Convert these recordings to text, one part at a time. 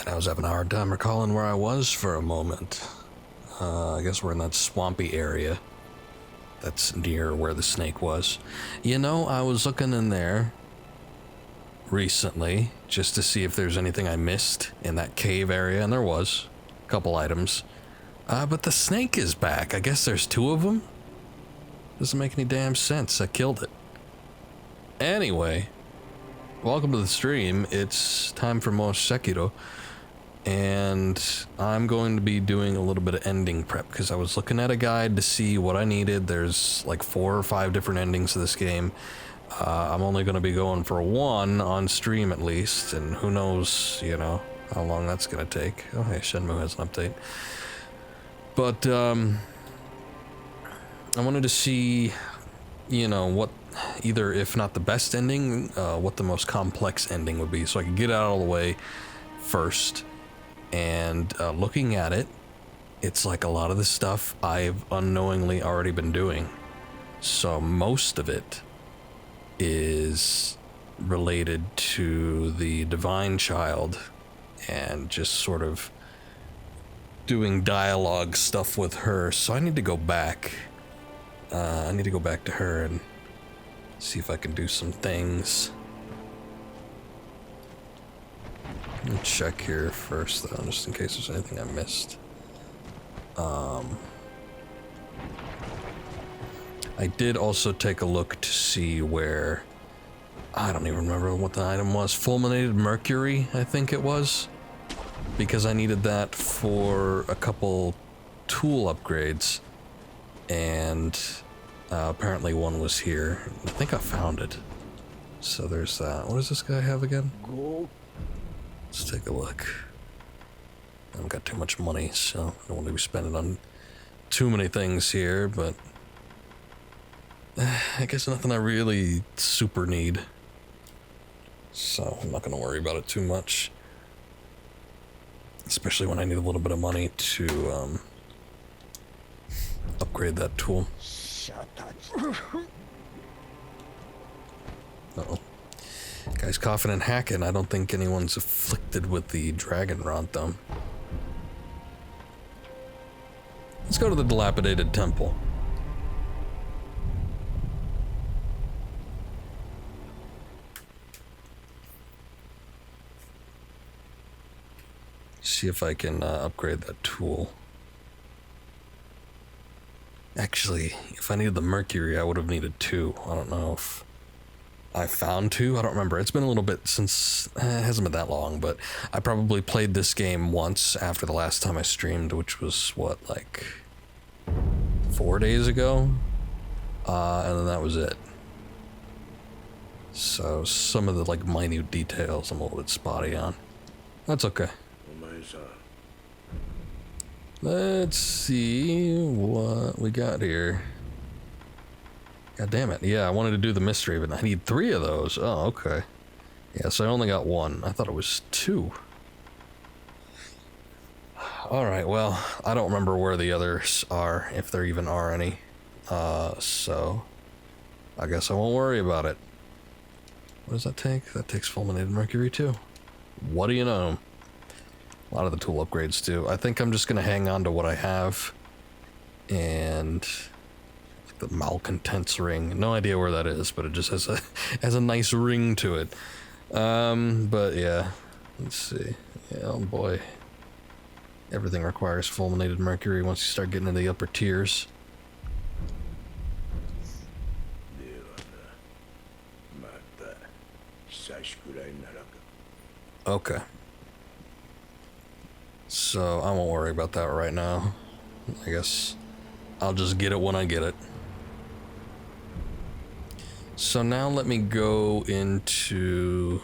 And I was having a hard time recalling where I was for a moment. I guess we're in that swampy area that's near where the snake was. You know, I was looking in there recently just to see if there's anything I missed in that cave area, and there was a couple items. But the snake is back. I guess there's two of them? Doesn't make any damn sense. I killed it. Anyway, welcome to the stream. It's time for more Sekiro. And I'm going to be doing a little bit of ending prep because I was looking at a guide to see what I needed. There's like 4 or 5 different endings to this game. I'm only going to be going for one on stream at least, and who knows, you know, how long that's going to take. Oh, hey, Shenmue has an update. But I wanted to see, you know, what either, if not the best ending, what the most complex ending would be, so I could get it out of the way first. And looking at it, it's like a lot of the stuff I've unknowingly already been doing. So most of it is related to the divine child and just sort of doing dialogue stuff with her. So I need to go back. I need to go back to her and see if I can do some things. Let me check here first, though, just in case there's anything I missed. I did also take a look to see where... I don't even remember what the item was. Fulminated mercury, I think it was. Because I needed that for a couple tool upgrades. And apparently one was here. I think I found it. So there's that. What does this guy have again? Let's take a look. I haven't got too much money, so I don't want to be spending on too many things here, but I guess nothing I really super need. So I'm not going to worry about it too much. Especially when I need a little bit of money to upgrade that tool. Uh-oh. Guy's coughing and hacking. I don't think anyone's afflicted with the dragon rot, though. Let's go to the dilapidated temple. See if I can upgrade that tool. Actually, if I needed the mercury, I would have needed 2. I don't know if I found 2. I don't remember. It's been a little bit since... it hasn't been that long, but I probably played this game once after the last time I streamed, which was, what, like 4 days ago? And then that was it. So some of the, like, minute details I'm a little bit spotty on. That's okay. Let's see what we got here. God damn it. Yeah, I wanted to do the mystery, but I need 3 of those. Oh, okay. Yeah, so I only got 1. I thought it was 2. Alright, well, I don't remember where the others are, if there even are any. So I guess I won't worry about it. What does that take? That takes fulminated mercury too. What do you know? A lot of the tool upgrades too. I think I'm just gonna hang on to what I have. And the malcontents ring. No idea where that is, but it just has a nice ring to it. But yeah, let's see. Yeah, oh boy. Everything requires fulminated mercury once you start getting into the upper tiers. Okay. So I won't worry about that right now. I guess I'll just get it when I get it. So now let me go into...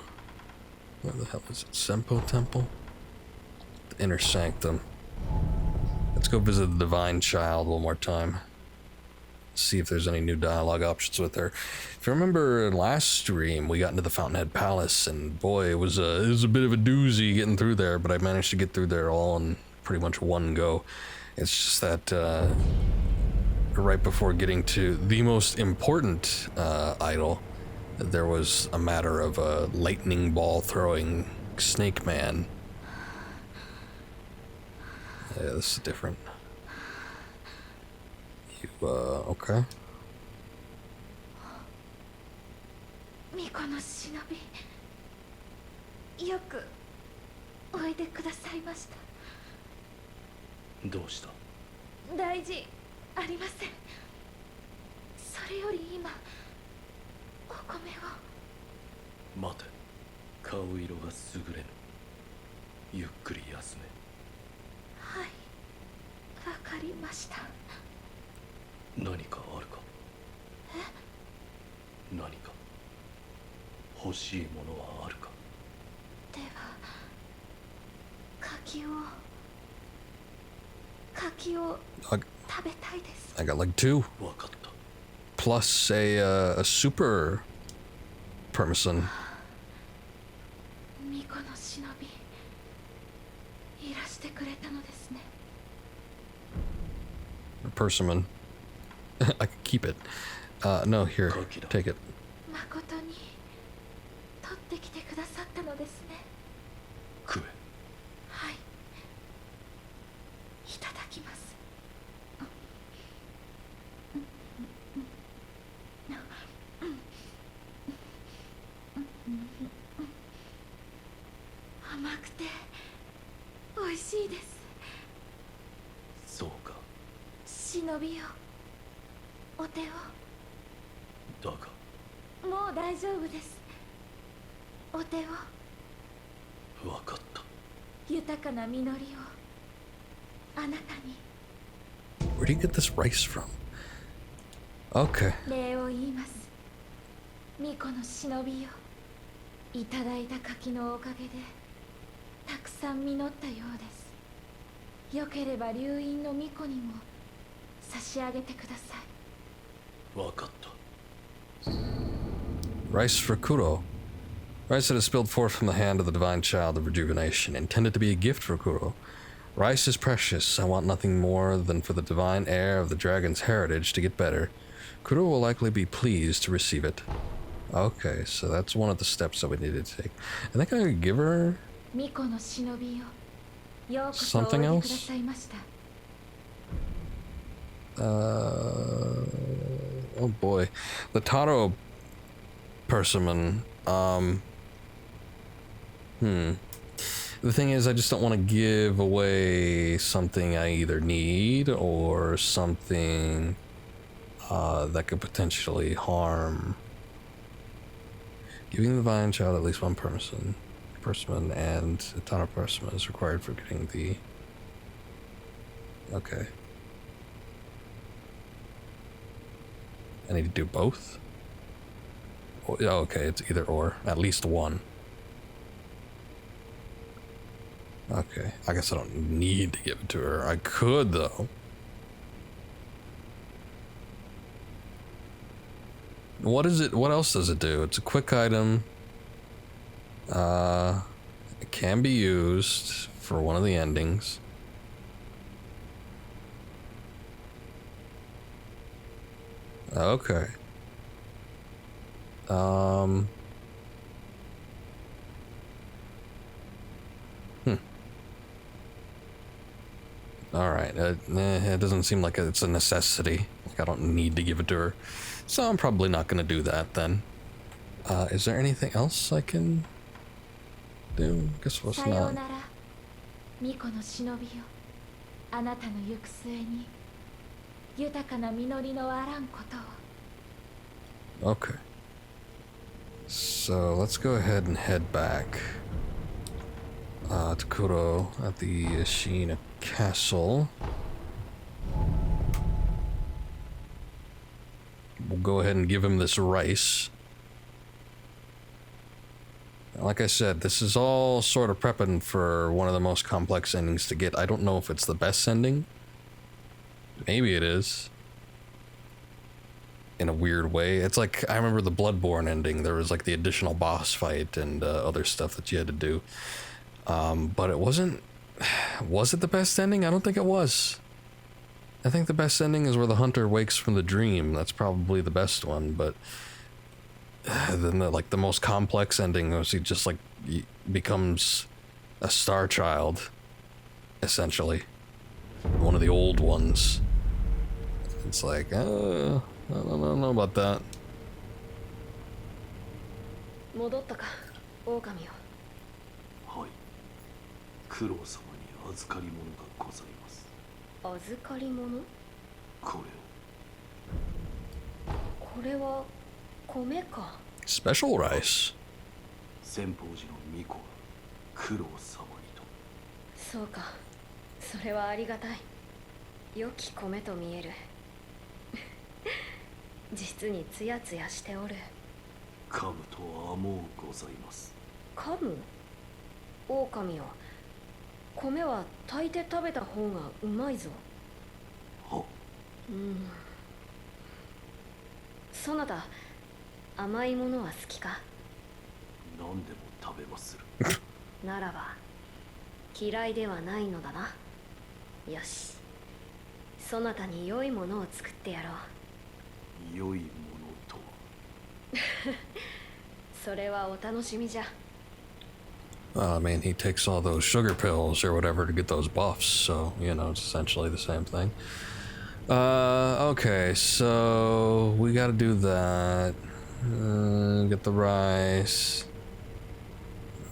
where the hell is it? Senpo Temple? The Inner Sanctum. Let's go visit the Divine Child one more time. See if there's any new dialogue options with her. If you remember last stream, we got into the Fountainhead Palace, and boy, it was a bit of a doozy getting through there, but I managed to get through there all in pretty much one go. It's just that right before getting to the most important idol, there was a matter of a lightning ball throwing snake man Yeah, this is different. You, okay. 巫女の忍び、よくおいでくださいました。どうした？大事ありません。それより今お米を。待て、顔色が優れぬ。ゆっくり休め。はい、わかりました。何かあるか？何か欲しいものはあるか？では柿を食べたいです。 I got like 2 わかった。 plus a super permission. 巫女の忍びいらしてくれたのですね。Persimmon. I can keep it. No, here, take it. 誠に取ってきてくださったのですね。食え。はい、いただきます。甘くて美味しいです。そうか。忍びよ、お手を。だがもう大丈夫です。お手を。わかった。豊かな実りをあなたに。 Where do you get this rice from? Okay. 礼を言います。巫女の忍びよ、いただいた柿のおかげでたくさん実ったようです。よければ流院の巫女にも差し上げてください。わかった。 Rice for Kuro. Rice that is spilled forth from the hand of the divine child of rejuvenation, intended to be a gift for Kuro. Rice is precious. I want nothing more than for the divine heir of the dragon's heritage to get better. Kuro will likely be pleased to receive it. Okay, so that's one of the steps that we needed to take. I think I could give her 巫女の忍びよ、ようこそおい something でくだ else? さいました。 Oh boy. The Taro persimmon. The thing is, I just don't want to give away something I either need or something that could potentially harm. Giving the divine child at least one persimmon and a ton of persimmon is required for getting the... Okay. I need to do both? Oh, okay, it's either or. At least one. Okay, I guess I don't need to give it to her. I could, though. What is it? What else does it do? It's a quick item. It can be used for one of the endings. Okay. Alright, it doesn't seem like it's a necessity. Like I don't need to give it to her. So I'm probably not going to do that then. Is there anything else I can do? Guess what's さよう not. なら、巫女の忍びよ。あなたの行く末に豊かな実りのあらんことを。 Okay. So let's go ahead and head back to Kuro at the Ashina Castle. We'll go ahead and give him this rice. Like I said, this is all sort of prepping for one of the most complex endings to get. I don't know if it's the best ending. Maybe it is. In a weird way. It's like, I remember the Bloodborne ending. There was like the additional boss fight and other stuff that you had to do. But it wasn't... Was it the best ending? I don't think it was. I think the best ending is where the hunter wakes from the dream. That's probably the best one, but... Then the most complex ending was he just like he becomes a star child, essentially. one of the old ones. It's like, I don't know about that. 戻ったか、狼よ。はい。九郎様に預かり物がございます。預かり物？ここれは米か。Special rice. 先方寺の巫女は九郎様にと。そうか。それはありがたい。良き米と見える。実にツヤツヤしておる。噛むとはもうございます。噛む？狼よ。米は炊いて食べた方がうまいぞ。は。うん。そなた、甘いものは好きか？何でも食べまする。ならば嫌いではないのだな。よし、そなたに良いものを作ってやろう。良いものとは。それはお楽しみじゃ。I mean, he takes all those sugar pills or whatever to get those buffs, so, you know, it's essentially the same thing. Okay, so we gotta do that. Get the rice.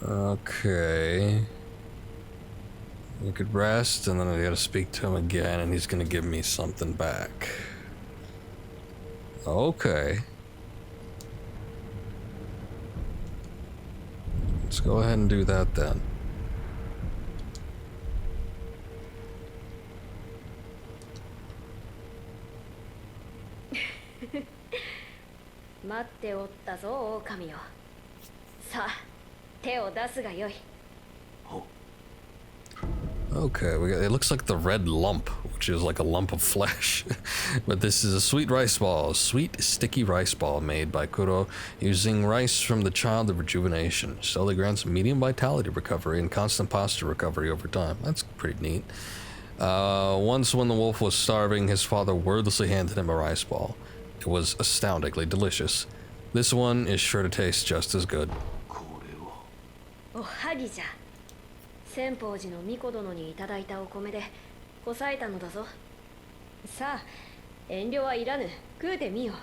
Okay. We could rest, and then I gotta speak to him again, and he's gonna give me something back. Okay. Let's go ahead and do that then. 待っておったぞ、狼よ。さあ、手を出すがよい。Okay, it looks like the red lump, which is like a lump of flesh. But this is a sweet rice ball, a sweet, sticky rice ball made by Kuro using rice from the child of rejuvenation. Slowly grants medium vitality recovery and constant posture recovery over time. That's pretty neat. Once when the wolf was starving, his father wordlessly handed him a rice ball. It was astoundingly delicious. This one is sure to taste just as good. おはぎじゃ。先方寺の巫女殿にいただいたお米でこさえたのだぞ。さあ、遠慮はいらぬ。食うてみよ。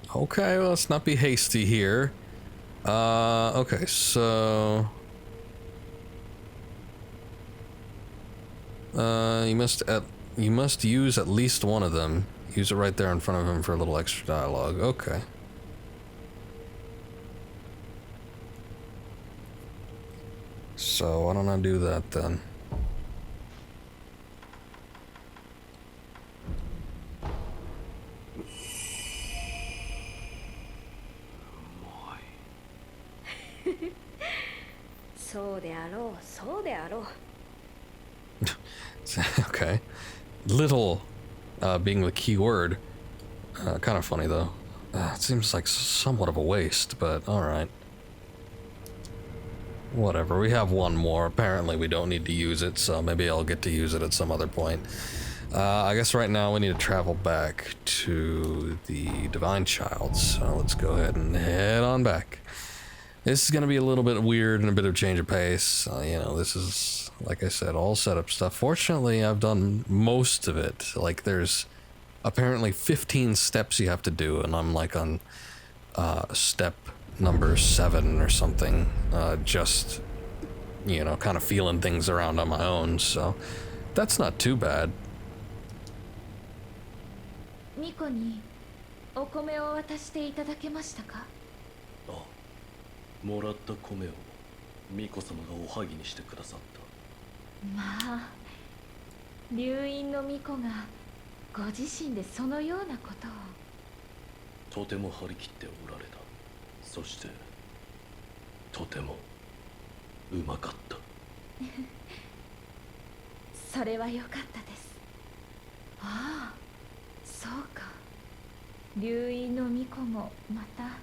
Okay, well, let's not be hasty here. Okay, so... you must use at least one of them. Use it right there in front of him for a little extra dialogue. Okay. So why don't I do that then? Okay. Little being the key word. Kind of funny though. It seems like somewhat of a waste, but alright. Whatever, we have one more. Apparently we don't need to use it, so maybe I'll get to use it at some other point. I guess right now we need to travel back to the Divine Child, so let's go ahead and head on back. This is going to be a little bit weird and a bit of change of pace. You know, this is, like I said, all setup stuff. Fortunately, I've done most of it. Like, there's apparently 15 steps you have to do, and I'm like on step number 7 or something. Just, you know, kind of feeling things around on my own, so that's not too bad. ミコにお米を渡していただけましたか？あ、もらった米を巫女様がおはぎにしてくださった。まあ、流院の巫女がご自身でそのようなことを。とても張り切っておられた。そしてとてもうまかった。それは良かったです。ああ、そうか。流院の巫女もまた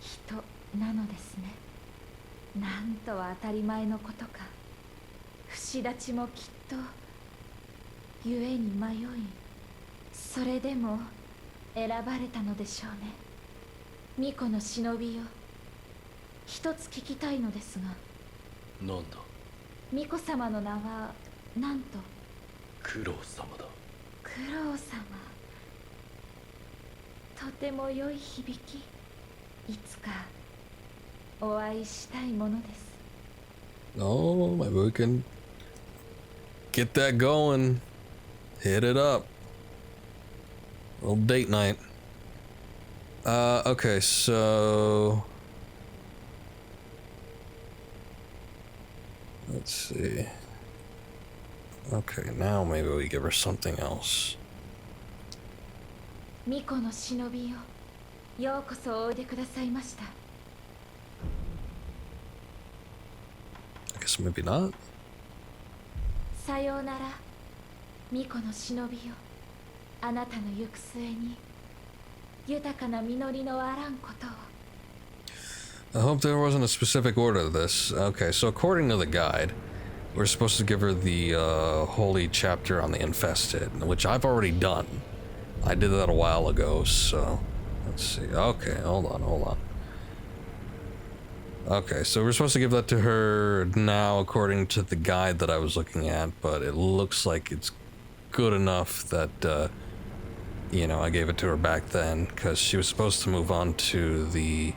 人なのですね。なんとは当たり前のことか。不死立ちもきっと故に迷い、それでも選ばれたのでしょうね。巫女の忍びよ、一つ聞きたいのですが。なんだ。巫女様の名はなんと苦労様だ。苦労様。とても良い響き。いつかお会いしたいものです。 Oh, maybe we can get that going. Hit it up. Little date night. Okay, so let's see. Okay, now maybe we give her something else. 巫女の忍びよ、ようこそおいでくださいました。 I guess maybe not. さようなら、巫女の忍びよ。あなたの行く末に豊かな実りのあらんことを。 I hope there wasn't a specific order to this. Okay, so according to the guide, we're supposed to give her the holy chapter on the infested, which I've already done. I did that a while ago, so let's see. Okay, hold on. Okay, so we're supposed to give that to her now according to the guide that I was looking at, but it looks like it's good enough that, you know, I gave it to her back then, because she was supposed to move on to the,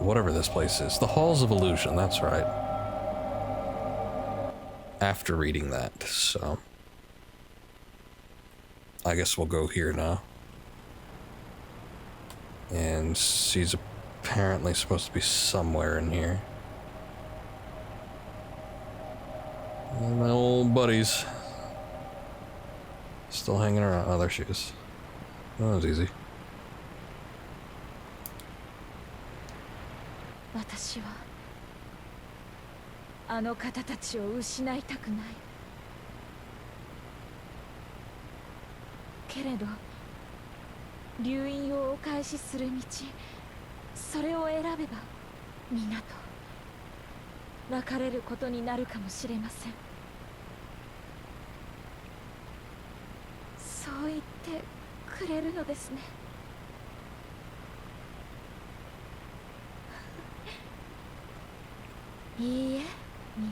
whatever this place is. The Halls of Illusion, that's right. After reading that, so I guess we'll go here now. And she's apparently supposed to be somewhere in here. And my old buddies still hanging around. Oh, there she is. That was easy. 私はあの方たちを失いたくない。けれど流因をお返しする道、それを選べば皆と別れることになるかもしれません。そう言ってくれるのですね。いいえ、皆。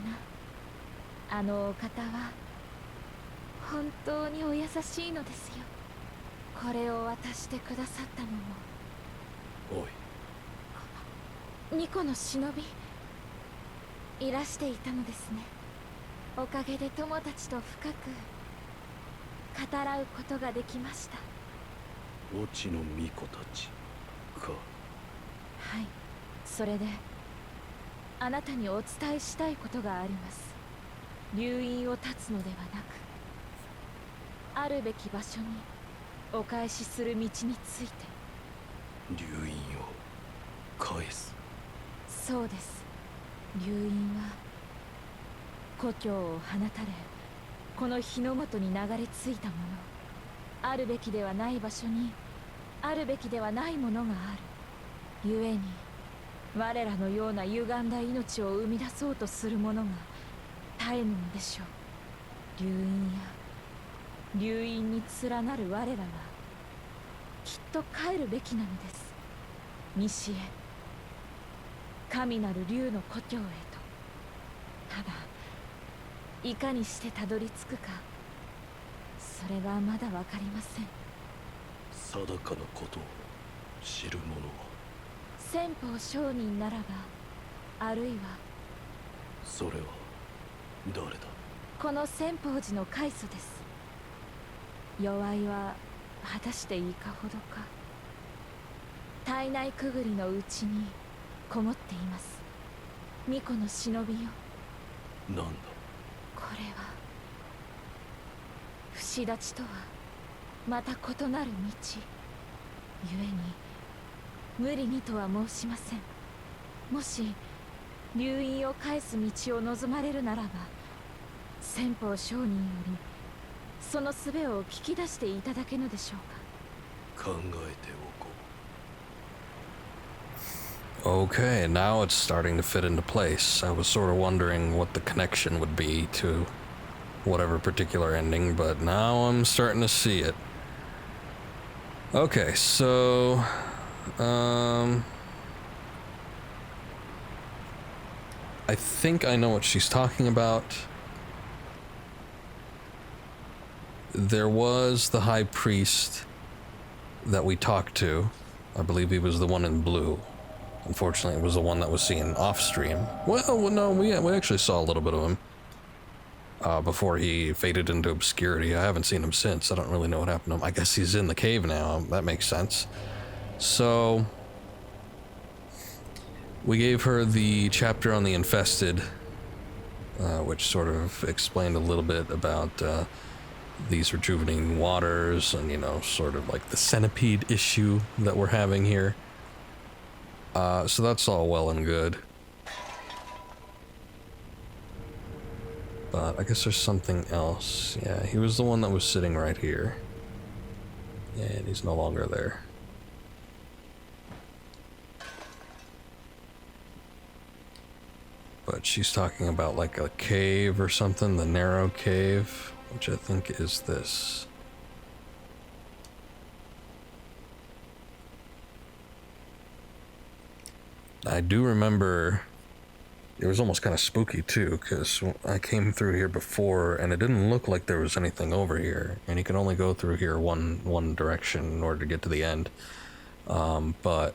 あのお方は本当にお優しいのですよ。これを渡してくださったのも。おい、巫女の忍びいらしていたのですね。おかげで友達と深く語らうことができました。落ちの巫女たちか。はい、それであなたにお伝えしたいことがあります。流因を断つのではなく、あるべき場所にお返しする道について。流因を返す。そうです。流因は故郷を放たれ、この日の元に流れ着いたもの。あるべきではない場所にあるべきではないものがある。故に我らのような歪んだ命を生み出そうとする者が絶えぬのでしょう。流因や流因に連なる我らはきっと帰るべきなのです。西へ、神なる竜の故郷へと。ただいかにしてたどり着くか、それはまだわかりません。定かなことを知る者は。先方商人ならば、あるいはそれは誰だ。この先方寺の開祖です。弱いは果たしていかほどか。体内くぐりのうちにこもっています。巫女の忍びよ。なんだ。これは不死立ちとはまた異なる道。故に無理にとは申しません。もし流因を返す道を望まれるならば、先方商人よりその術を聞き出していただけぬでしょうか。考えておこう。 Okay, now it's starting to fit into place. I was sort of wondering what the connection would be to whatever particular ending, but now I'm starting to see it. Okay, so I think I know what she's talking about. there was the high priest that we talked to. I believe he was the one in blue. Unfortunately, it was the one that was seen off stream. Well, no, we actually saw a little bit of him before he faded into obscurity. I haven't seen him since. I don't really know what happened to him. I guess he's in the cave now. That makes sense. So we gave her the chapter on the infested, which sort of explained a little bit about these rejuvenating waters and, you know, sort of like the centipede issue that we're having here. So that's all well and good. But I guess there's something else. Yeah, he was the one that was sitting right here. And he's no longer there. But she's talking about like a cave or something, the narrow cave, which I think is this. I do remember it was almost kind of spooky too, because I came through here before and it didn't look like there was anything over here, and you can only go through here one direction in order to get to the end. But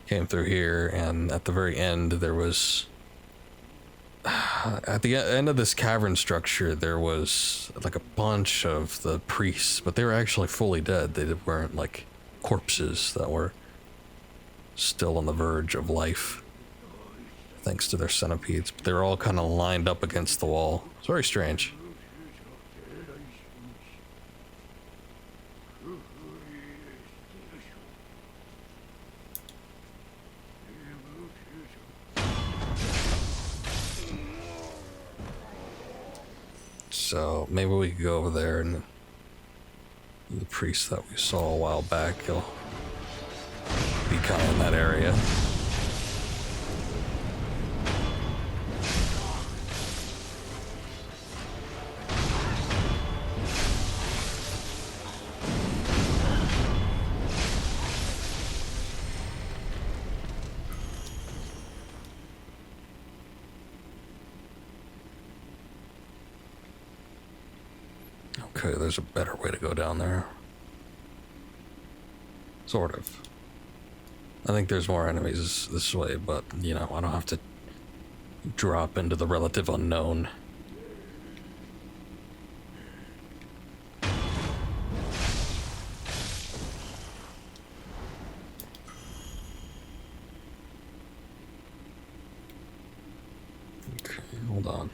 came through here, and at the very end there was at the end of this cavern structure there was like a bunch of the priests, but they were actually fully dead. They weren't like corpses that were still on the verge of life thanks to their centipedes, but they were all kind of lined up against the wall. It's very strange. So maybe we could go over there, and the priest that we saw a while back, he'll be kind of in that area. Okay, there's a better way to go down there. Sort of. I think there's more enemies this way, but, you know, I don't have to drop into the relative unknown. Okay, hold on.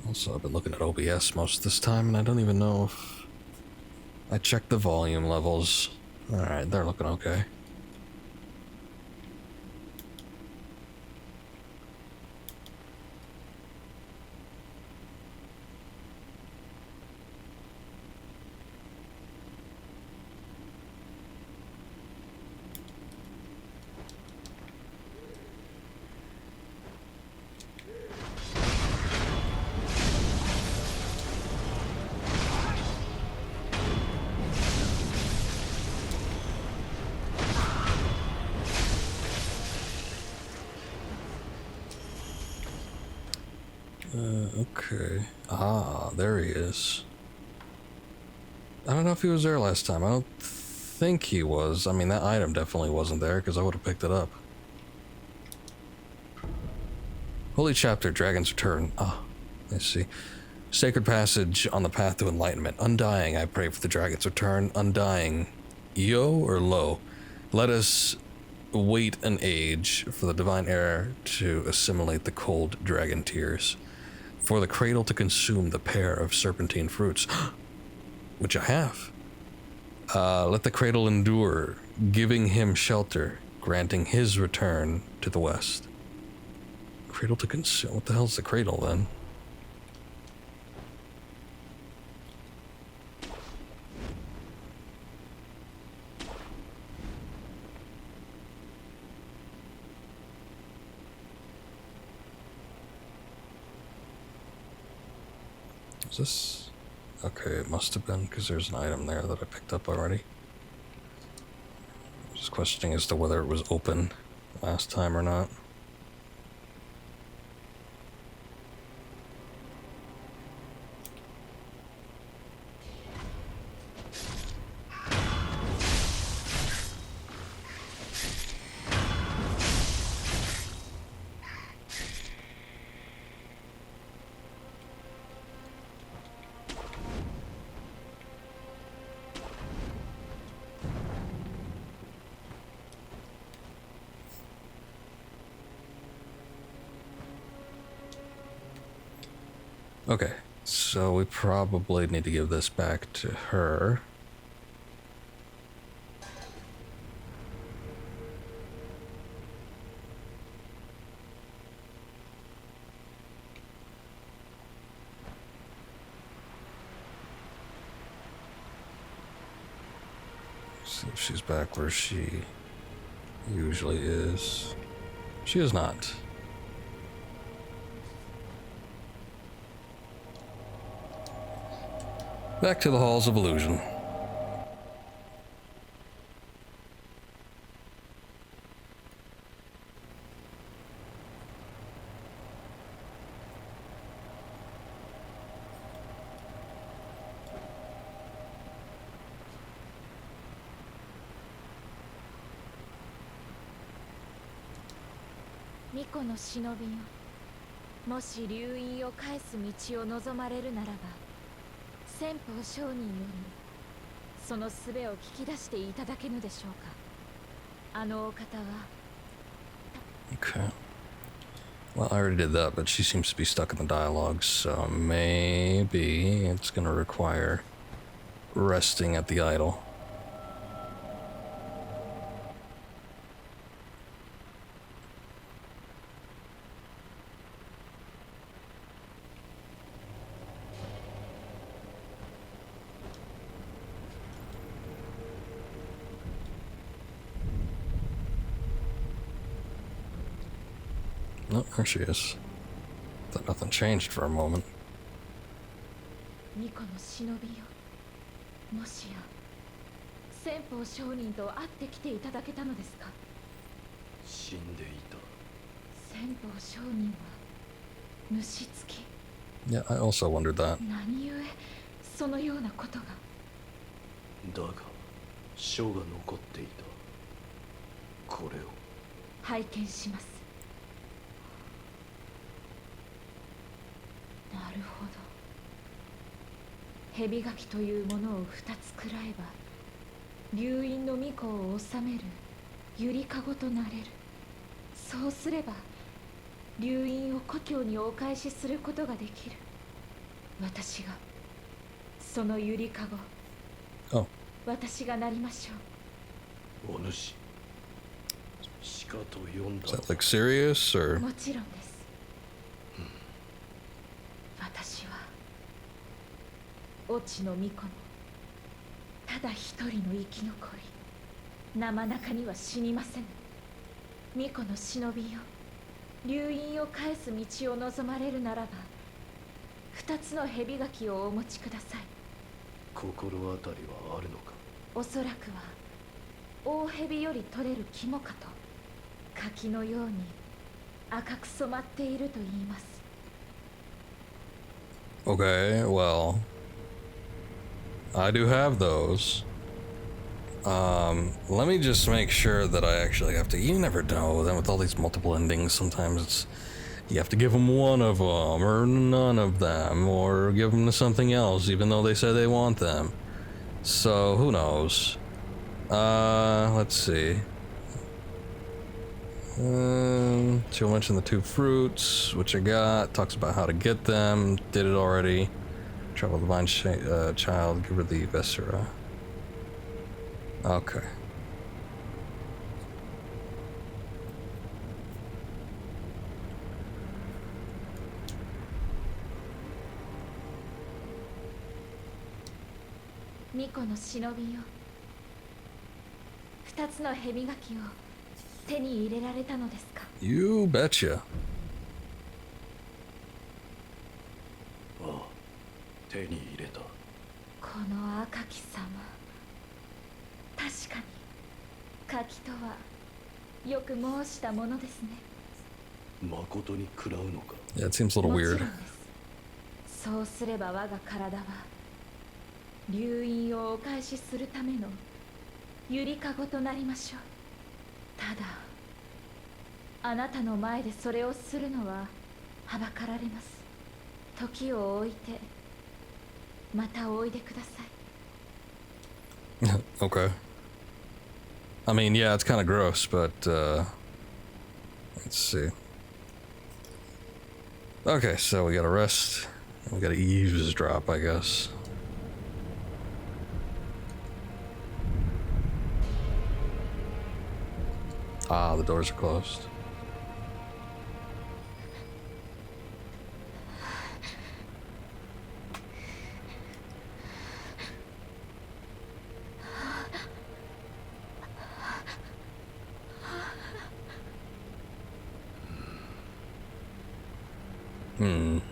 Also, I've been looking at OBS most of this time, and I don't even know if I checked the volume levels. Alright, they're looking okay. Okay. Ah, there he is. I don't know if he was there last time. I don't think he was. I mean, that item definitely wasn't there, because I would have picked it up. Holy Chapter, Dragon's Return. Ah, I see. Sacred passage on the path to enlightenment. Undying, I pray for the Dragon's Return. Undying. Yo or low? Let us wait an age for the divine air to assimilate the cold dragon tears. For the cradle to consume the pair of serpentine fruits, which I have. Let the cradle endure, giving him shelter, granting his return to the west. Cradle to consume? What the hell's the cradle then? Is this? Okay, it must have been, because there's an item there that I picked up already. I'm just questioning as to whether it was open last time or not. Okay, so we probably need to give this back to her. See if she's back where she usually is. She is not. Back to the Halls of Illusion. 巫女の忍びよ、もし流因を返す道を望まれるならば、先方上人よりその術を聞き出していただけぬでしょうか。あのお方は。Okay. Well, I already did that, but she seems to be stuck in the dialogue, so maybe it's gonna require resting at the idol. Oh, there she is. Thought nothing changed for a moment. 巫女の忍びよ、もしや先方上人と会ってきていただけたのですか。死んでいた。先方上人は虫つき。 Yeah, I also wondered that. 何故そのようなことが。だが書が残っていた。これを拝見します。なるほど。蛇垣というものを2つ食らえば、流因の巫女を治めるゆりかごとなれる。そうすれば流因を故郷にお返しすることができる。私がそのゆりかご。Oh. 私がなりましょお主しかと呼んだ。 Is that like serious う。 or? もちろんです。私は越智の巫女のただ一人の生き残り。生中には死にません。巫女の忍びよ、流因を返す道を望まれるならば、2つの蛇垣をお持ちください。心当たりはあるのか。おそらくは大蛇より取れる肝かと。柿のように赤く染まっていると言います。 Okay, well, I do have those. Let me just make sure that I actually have to. You never know. Then with all these multiple endings, sometimes it's you have to give them one of them or none of them, or give them to something else, even though they say they want them. So who knows? Let's see. She'll mention the 2 fruits, which I got. Talks about how to get them. Did it already. Travel the divine child. Give her the viscera. Okay.巫女の忍びよ、2つの蛇垣を手に入れられたのですか。 You betcha. ああ、手に入れた。この赤き様、確かに柿とはよく申したものですね。誠に食らうのか。 Yeah, it seems a little もちろ weird. んです。そうすれば我が体は流因をお返しするためのゆりかごとなりましょう。ただあなたの前でそれをするのははばかられます。時を置いてまたおいでください。 Okay. I mean, yeah, it's kind of gross, but let's see. Okay, so we gotta rest We gotta eavesdrop, I guess. Ah, the doors are closed.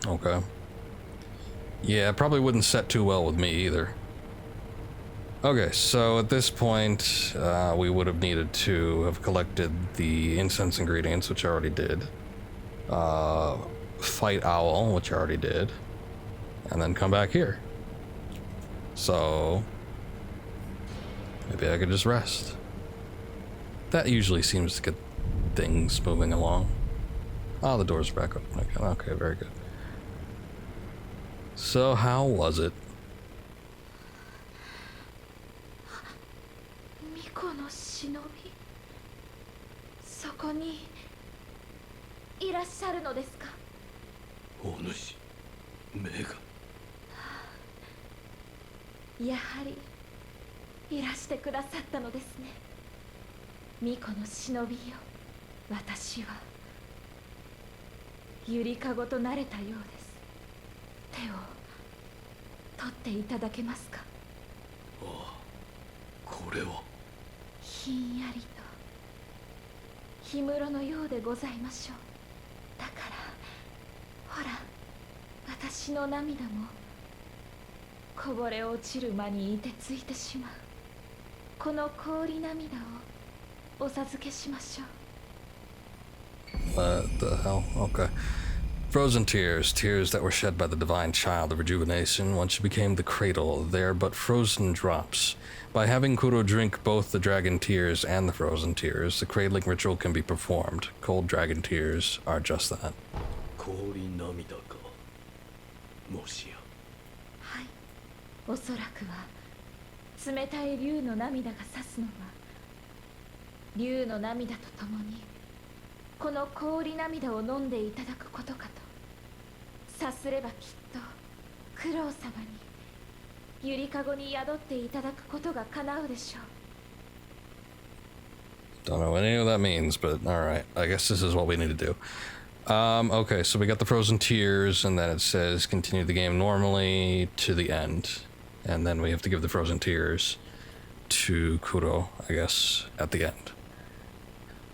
Okay. Yeah, probably wouldn't set too well with me either. Okay, so at this point, we would have needed to have collected the incense ingredients, which I already did. Fight Owl, which I already did. And then come back here. So, maybe I could just rest. That usually seems to get things moving along. Oh, the door's back open again. Okay, very good. So, how was it? 巫女の忍び、そこにいらっしゃるのですか？お主、目が。やはりいらしてくださったのですね。巫女の忍びよ、私はゆりかごとなれたようです。手を取っていただけますか？ああ、これはひんやりと氷室のようでございましょう。だからほら、私の涙もこぼれ落ちる間に凍てついてしまう。この氷涙をお授けしましょう。 What the hell? Okay. Frozen tears, tears that were shed by the divine child of rejuvenation. Once she became the cradle, they are but frozen drops. By having Kuro drink both the dragon tears and the frozen tears, the cradling ritual can be performed. Cold dragon tears are just that. 氷涙か。もしや。はい、おそらくは冷たい竜の涙が指すのは竜の涙とともにこの氷涙を飲んでいただくことかと。さすればきっと九郎様にゆりかごに宿っていただくことが叶うでしょう。 Don't know what any of that means, but alright. I guess this is what we need to do. Okay, so we got the frozen tears, and then it says continue the game normally to the end. And then we have to give the frozen tears to Kuro, I guess, at the end.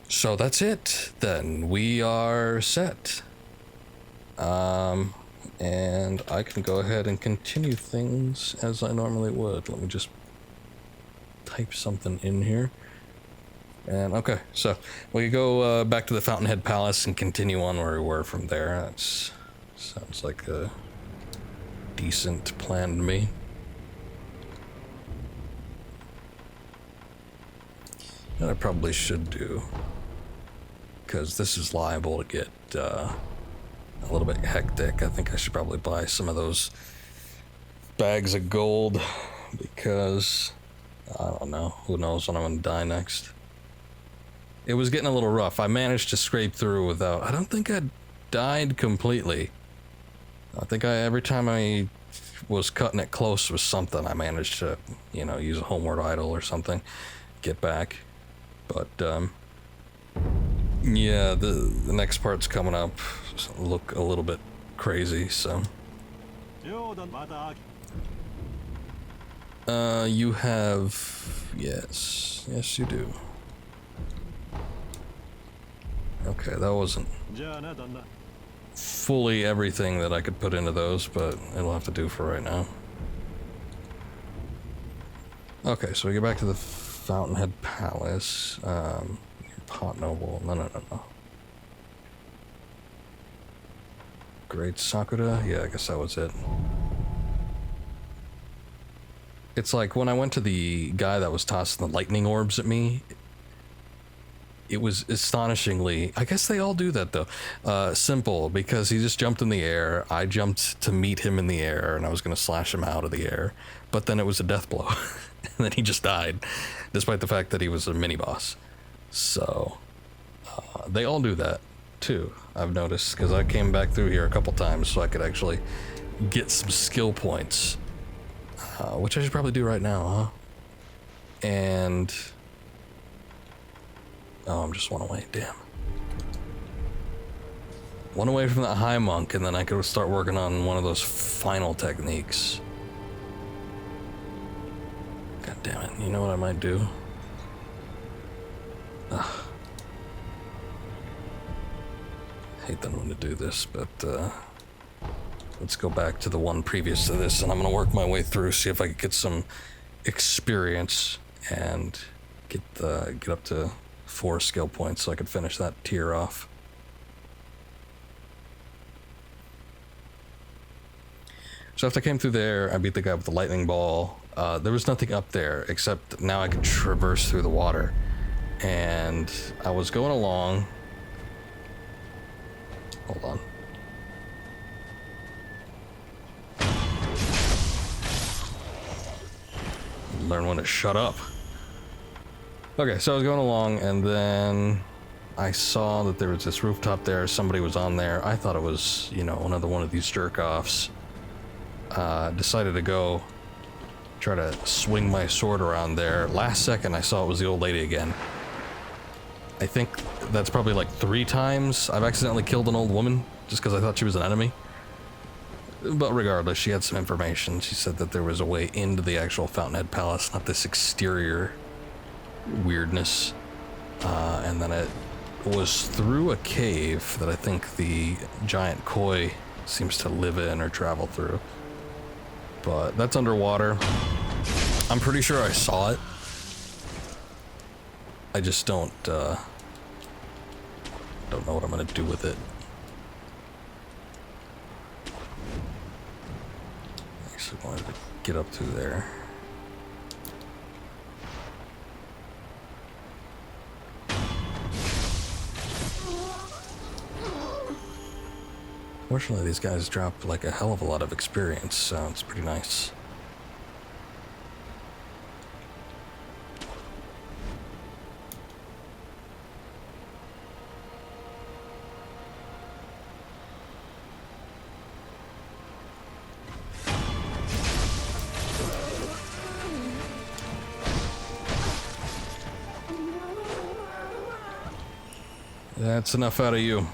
So that's it, then. We are set. And I can go ahead and continue things as I normally would. Let me just type something in here. And okay, so we can go back to the Fountainhead Palace and continue on where we were from there. That sounds like a decent plan to me. And I probably should do, because this is liable to get a little bit hectic. I think I should probably buy some of those bags of gold, because I don't know, who knows when I'm gonna die next. It was getting a little rough. I managed to scrape through without, I don't think I died completely. I think every time I was cutting it close with something, I managed to, you know, use a homeward idol or something, get back. But yeah, the next part's coming up look a little bit crazy, so you have, yes you do. Okay, that wasn't fully everything that I could put into those, but it'll have to do for right now. Okay, so we get back to the Fountainhead Palace. Pot Noble. No. Great Sakura? Yeah, I guess that was it. It's like when I went to the guy that was tossing the lightning orbs at me, it was astonishingly, I guess they all do that though, simple, because he just jumped in the air. I jumped to meet him in the air, and I was going to slash him out of the air, but then it was a death blow. And then he just died, despite the fact that he was a mini-boss. So, they all do that, too, I've noticed, because I came back through here a couple times so I could actually get some skill points. Which I should probably do right now, huh? And... oh, I'm just one away, damn. One away from that high monk, and then I could start working on one of those final techniques. God damn it, you know what I might do? Ugh. Hate that I'm gonna do this, but let's go back to the one previous to this, and I'm gonna work my way through, see if I can get some experience and get up to 4 skill points so I could finish that tier off. So after I came through there, I beat the guy with the lightning ball. There was nothing up there except now I could traverse through the water. And I was going along. Hold on. Learn when to shut up. Okay, so I was going along, and then I saw that there was this rooftop there. Somebody was on there. I thought it was, you know, another one of these jerk-offs. Decided to go try to swing my sword around there. Last second, I saw it was the old lady again. I think that's probably like 3 times I've accidentally killed an old woman just because I thought she was an enemy. But regardless, she had some information. She said that there was a way into the actual Fountainhead Palace, not this exterior weirdness. And then it was through a cave that I think the giant koi seems to live in or travel through. But that's underwater. I'm pretty sure I saw it. I just don't know what I'm gonna do with it. Actually wanted to get up through there. Fortunately, these guys drop like a hell of a lot of experience, so it's pretty nice. That's enough out of you.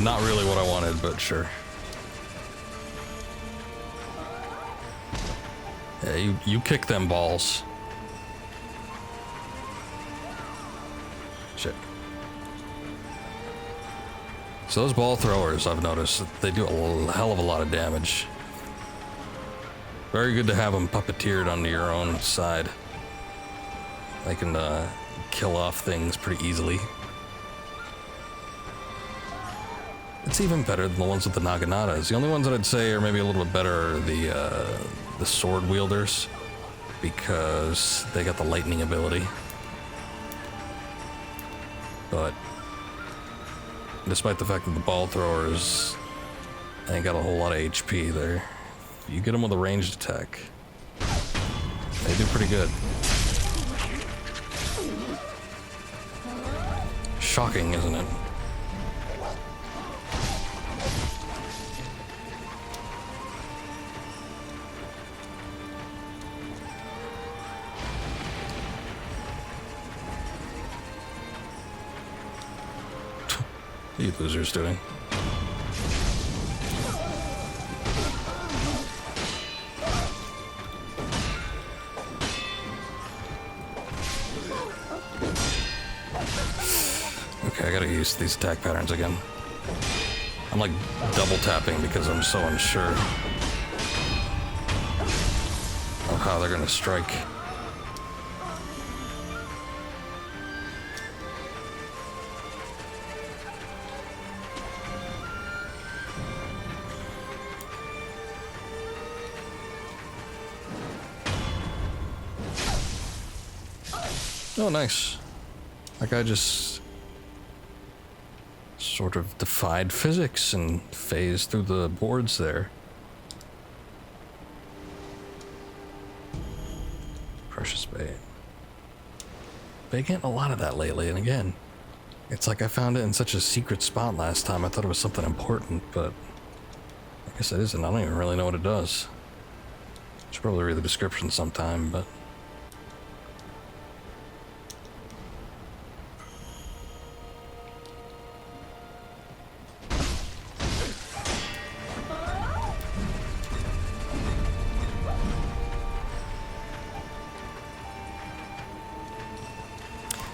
Not really what I wanted, but sure. Yeah, you kick them balls. Shit. So those ball throwers, I've noticed, they do a hell of a lot of damage. Very good to have them puppeteered onto your own side. They can kill off things pretty easily. It's even better than the ones with the naganatas. The only ones that I'd say are maybe a little bit better are the sword wielders, because they got the lightning ability. But despite the fact that the ball throwers ain't got a whole lot of HP there, you get them with a ranged attack, they do pretty good. Shocking, isn't it? You losers doing. Okay, I gotta use these attack patterns again. I'm like double tapping because I'm so unsure of how they're gonna strike. Oh, nice. That guy just sort of defied physics and phased through the boards there. Precious bait. Been getting a lot of that lately, and again, it's like I found it in such a secret spot last time. I thought it was something important, but I guess it isn't. I don't even really know what it does. Should probably read the description sometime, but...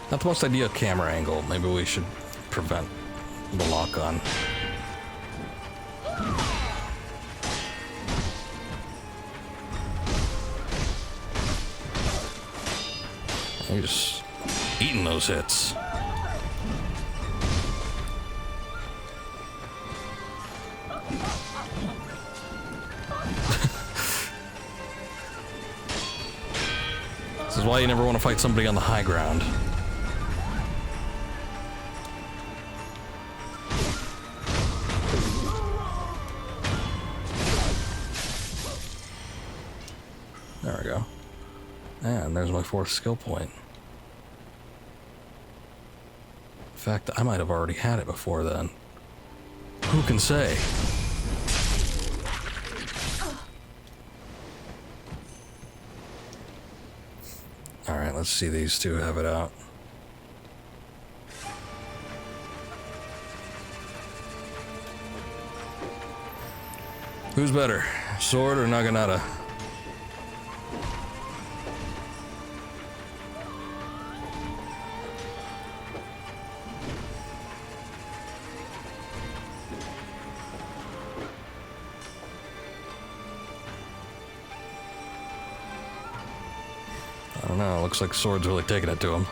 Not the most ideal camera angle. Maybe we should prevent the lock-on. You're just eating those hits. This is why you never want to fight somebody on the high ground. There we go. And there's my 4th skill point. In fact, I might have already had it before then. Who can say? Alright, let's see these two have it out. Who's better, Sword or Naginata? I don't know, looks like Sword's really taking it to him.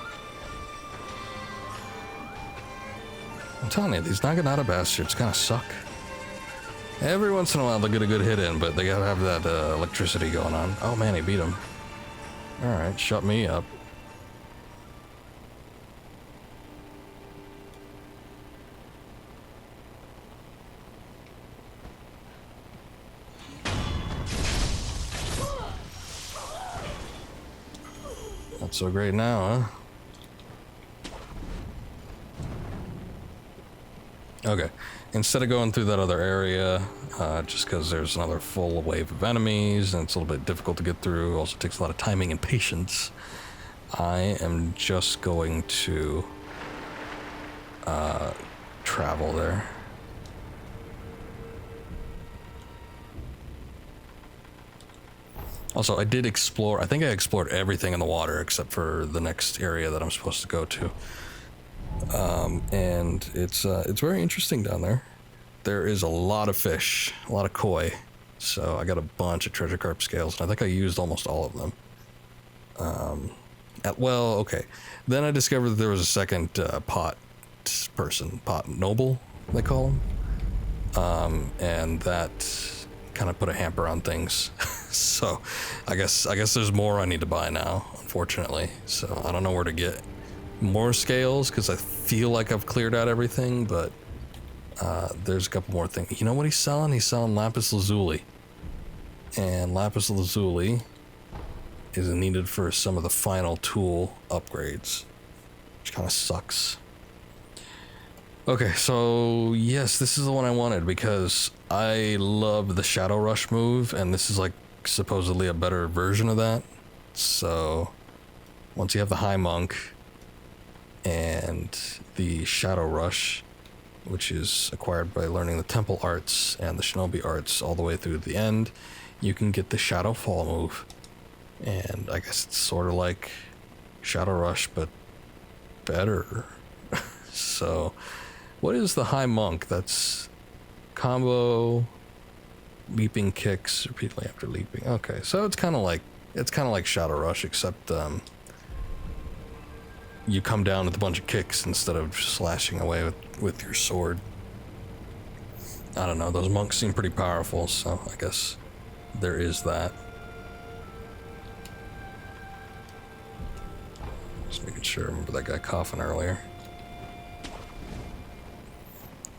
I'm telling you, these Naginata bastards kind of suck. Every once in a while they'll get a good hit in, but they gotta have that electricity going on. Oh man, he beat him. Alright, shut me up. Not so great now, huh? Okay, instead of going through that other area, just because there's another full wave of enemies and it's a little bit difficult to get through, also takes a lot of timing and patience, I am just going to travel there. Also, I did explore, I think I explored everything in the water except for the next area that I'm supposed to go to. And it's very interesting down there. There is a lot of fish, a lot of koi. So I got a bunch of treasure carp scales, and I think I used almost all of them. Well, okay. Then I discovered that there was a second pot person, pot noble, they call him. And that kind of put a hamper on things. So I guess there's more I need to buy now, unfortunately. So I don't know where to get more scales, because I feel like I've cleared out everything, but there's a couple more things. You know what he's selling? He's selling lapis lazuli. And lapis lazuli is needed for some of the final tool upgrades, which kind of sucks. Okay, so yes, this is the one I wanted because I love the Shadow Rush move, and this is like supposedly a better version of that. So once you have the High Monk and the Shadow Rush, which is acquired by learning the Temple Arts and the Shinobi Arts all the way through the end, you can get the Shadow Fall move. And I guess it's sort of like Shadow Rush, but better. So, what is the High Monk? That's combo, leaping kicks repeatedly after leaping. Okay, so it's kind of like Shadow Rush, except you come down with a bunch of kicks instead of slashing away with your sword. I don't know, those monks seem pretty powerful, so I guess there is that. Just making sure I remember that guy coughing earlier.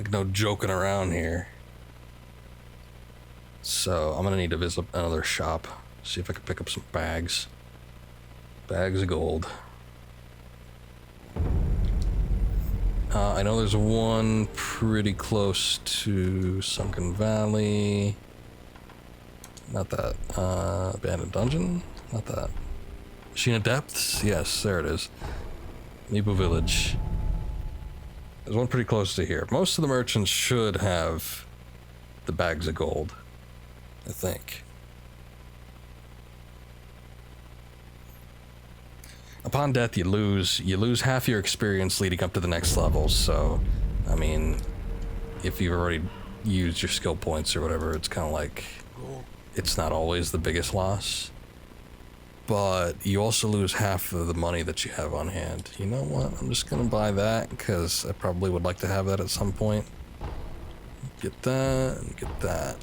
Like, no joking around here. So, I'm gonna need to visit another shop. See if I can pick up some bags. Bags of gold. I know there's one pretty close to Sunken Valley. Not that. Abandoned Dungeon? Not that. Sheena Depths? Yes, there it is. Nibu Village. There's one pretty close to here. Most of the merchants should have the bags of gold, I think. Upon death, you lose half your experience leading up to the next level. So, I mean, if you've already used your skill points or whatever, it's kind of like it's not always the biggest loss. But you also lose half of the money that you have on hand. You know what? I'm just gonna buy that because I probably would like to have that at some point. Get that and get that.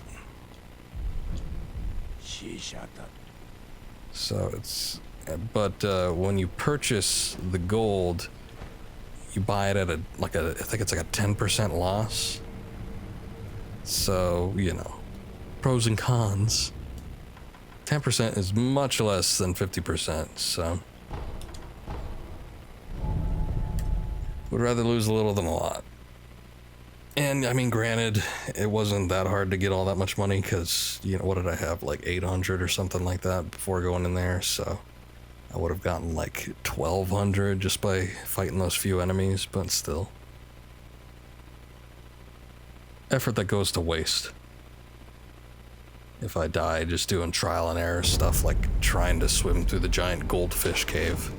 So it's. But when you purchase the gold, you buy it at I think it's like a 10% loss. So, you know, pros and cons. 10% is much less than 50%, so. Would rather lose a little than a lot. And, I mean, granted, it wasn't that hard to get all that much money, because, you know, what did I have, like 800 or something like that before going in there, so. I would have gotten like 1,200 just by fighting those few enemies, but still. Effort that goes to waste. If I die just doing trial and error stuff like trying to swim through the giant goldfish cave.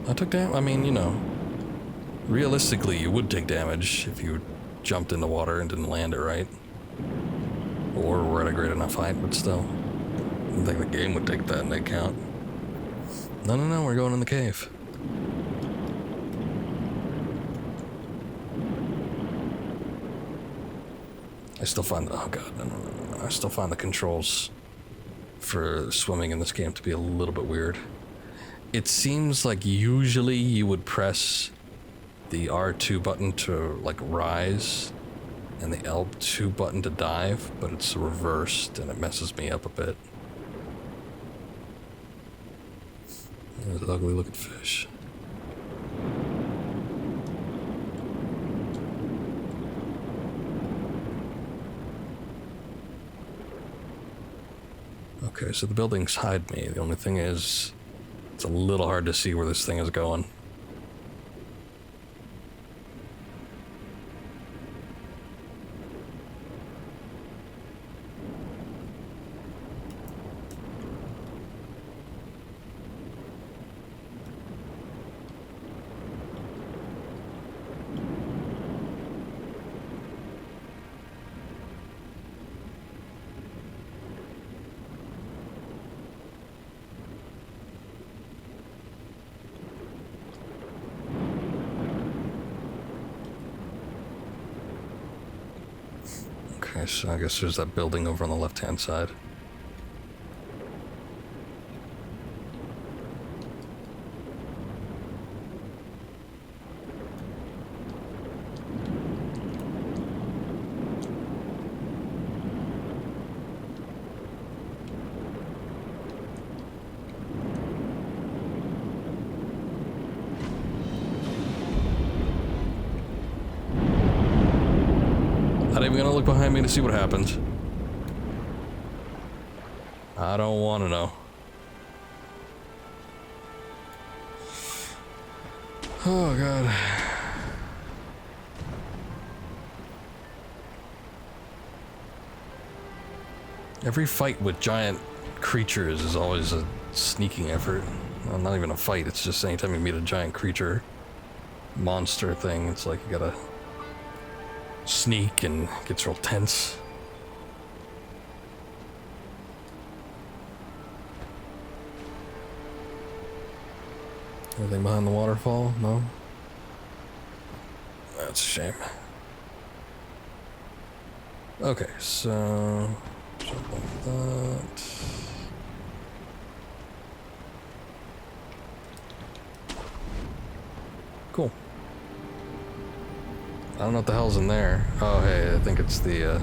I took damage, I mean, you know. Realistically, you would take damage if you jumped in the water and didn't land it right. Or were at a great enough height, but still. I don't think the game would take that into account. No, we're going in the cave. I still find the, oh god, no. I still find the controls for swimming in this game to be a little bit weird. It seems like usually you would press the R2 button to like rise and the L2 button to dive, but it's reversed and it messes me up a bit. There's an ugly looking fish. Okay, so the buildings hide me. The only thing is, it's a little hard to see where this thing is going. Okay, so I guess there's that building over on the left-hand side. Not even gonna look behind me to see what happens. I don't want to know. Oh god. Every fight with giant creatures is always a sneaking effort. Well, not even a fight, it's just anytime you meet a giant creature, monster thing, it's like you gotta sneak and it gets real tense. Anything behind the waterfall? No? That's a shame. Okay, so Something like that. Cool. I don't know what the hell's in there. Oh, hey, I think it's the,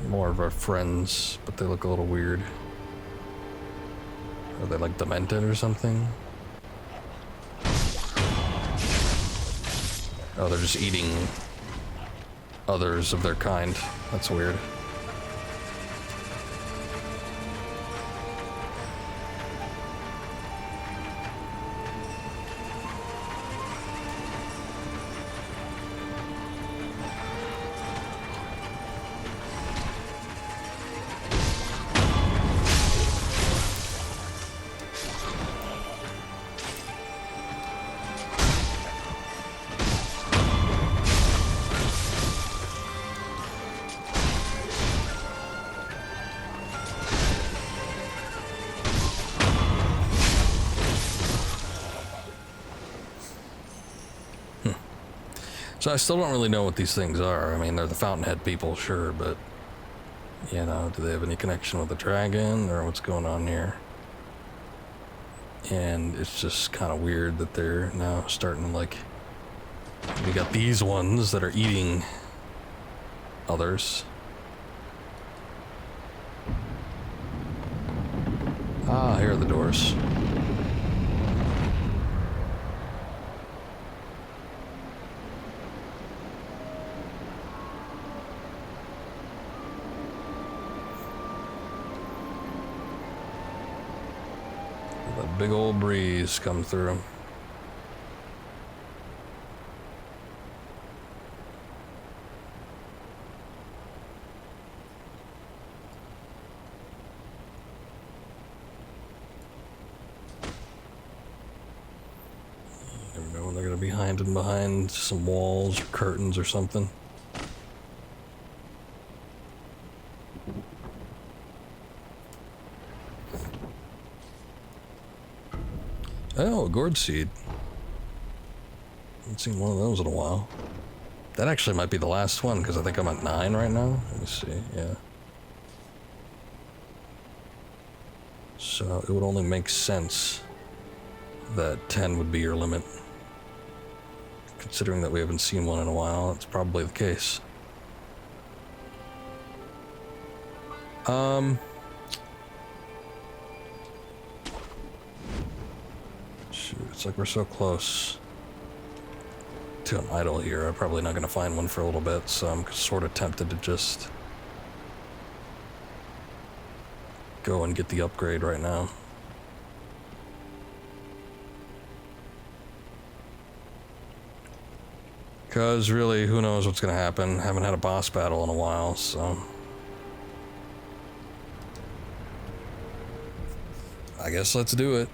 more of our friends, but they look a little weird. Are they like demented or something? Oh, they're just eating others of their kind. That's weird. So I still don't really know what these things are. I mean, they're the Fountainhead people, sure, but, you know, do they have any connection with the dragon, or what's going on here? And it's just kind of weird that they're now starting to, like, we got these ones that are eating others. Ah, here are the doors. Big old breeze come through. Never know when they're gonna be hiding behind some walls or curtains or something. Oh, a gourd seed. Haven't seen one of those in a while. That actually might be the last one, because I think I'm at 9 right now. Let me see, yeah. So it would only make sense that 10 would be your limit. Considering that we haven't seen one in a while, that's probably the case. Shoot, it's like we're so close to an idol here. I'm probably not going to find one for a little bit, so I'm sort of tempted to just go and get the upgrade right now. Because really, who knows what's going to happen. Haven't had a boss battle in a while, so I guess let's do it.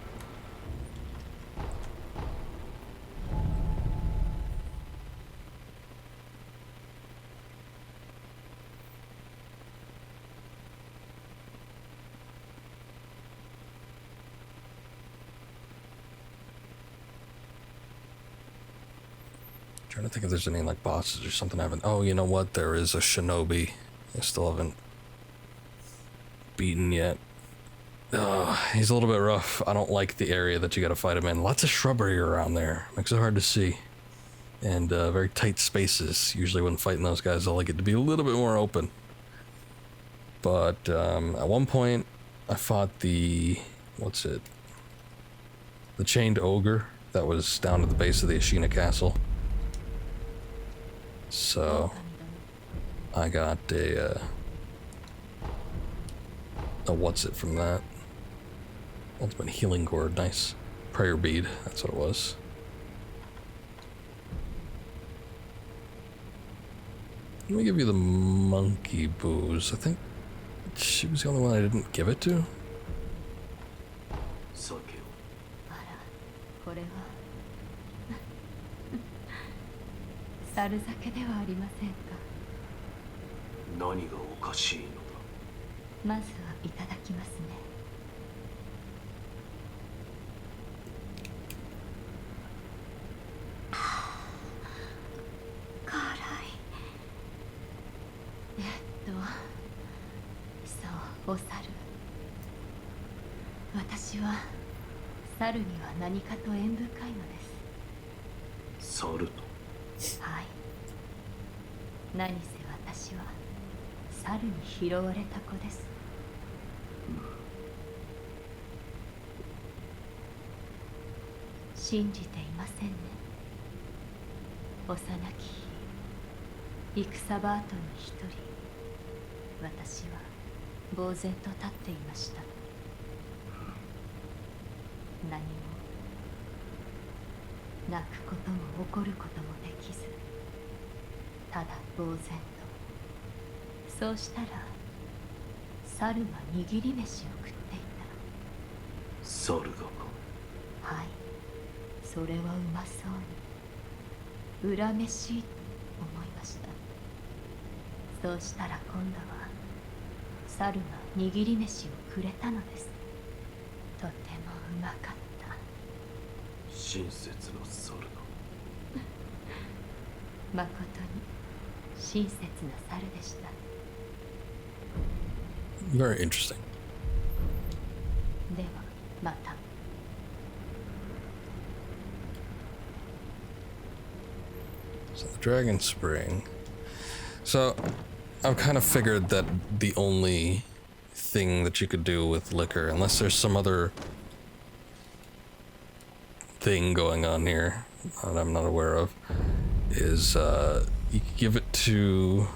Trying to think if there's any like bosses or something I haven't. Oh, you know what? There is a shinobi I still haven't beaten yet. Oh, he's a little bit rough. I don't like the area that you gotta fight him in. Lots of shrubbery around there. Makes it hard to see. And very tight spaces. Usually when fighting those guys, I like it to be a little bit more open. But at one point, I fought the... what's it? The chained ogre that was down at the base of the Ashina Castle. So I got a what's it from that? Ultimate healing gourd, nice. Prayer bead, that's what it was. Let me give you the monkey booze. I think she was the only one I didn't give it to. Sekiro. あら、これは猿酒ではありませんか。何がおかしいのだ。まずはいただきますね。辛い。お猿、私は猿には何かと縁深いのです。猿と。はい。何せ私は猿に拾われた子です。信じていませんね。幼き日、戦場跡に一人、私は呆然と立っていました。何も泣くことも怒ることもできず、ただ呆然と。そうしたら猿が握り飯を食っていた。猿がか。はい、それはうまそうに裏飯と思いました。そうしたら今度は猿が握り飯をくれたのです。とてもうまかった。親切な猿だ。まことに親切な猿でした。Very interesting. ではまた。So the Dragon Spring. So I've kind of figured that the only thing that you could do with liquor, unless there's some other thing going on here that I'm not aware of, is you could give it to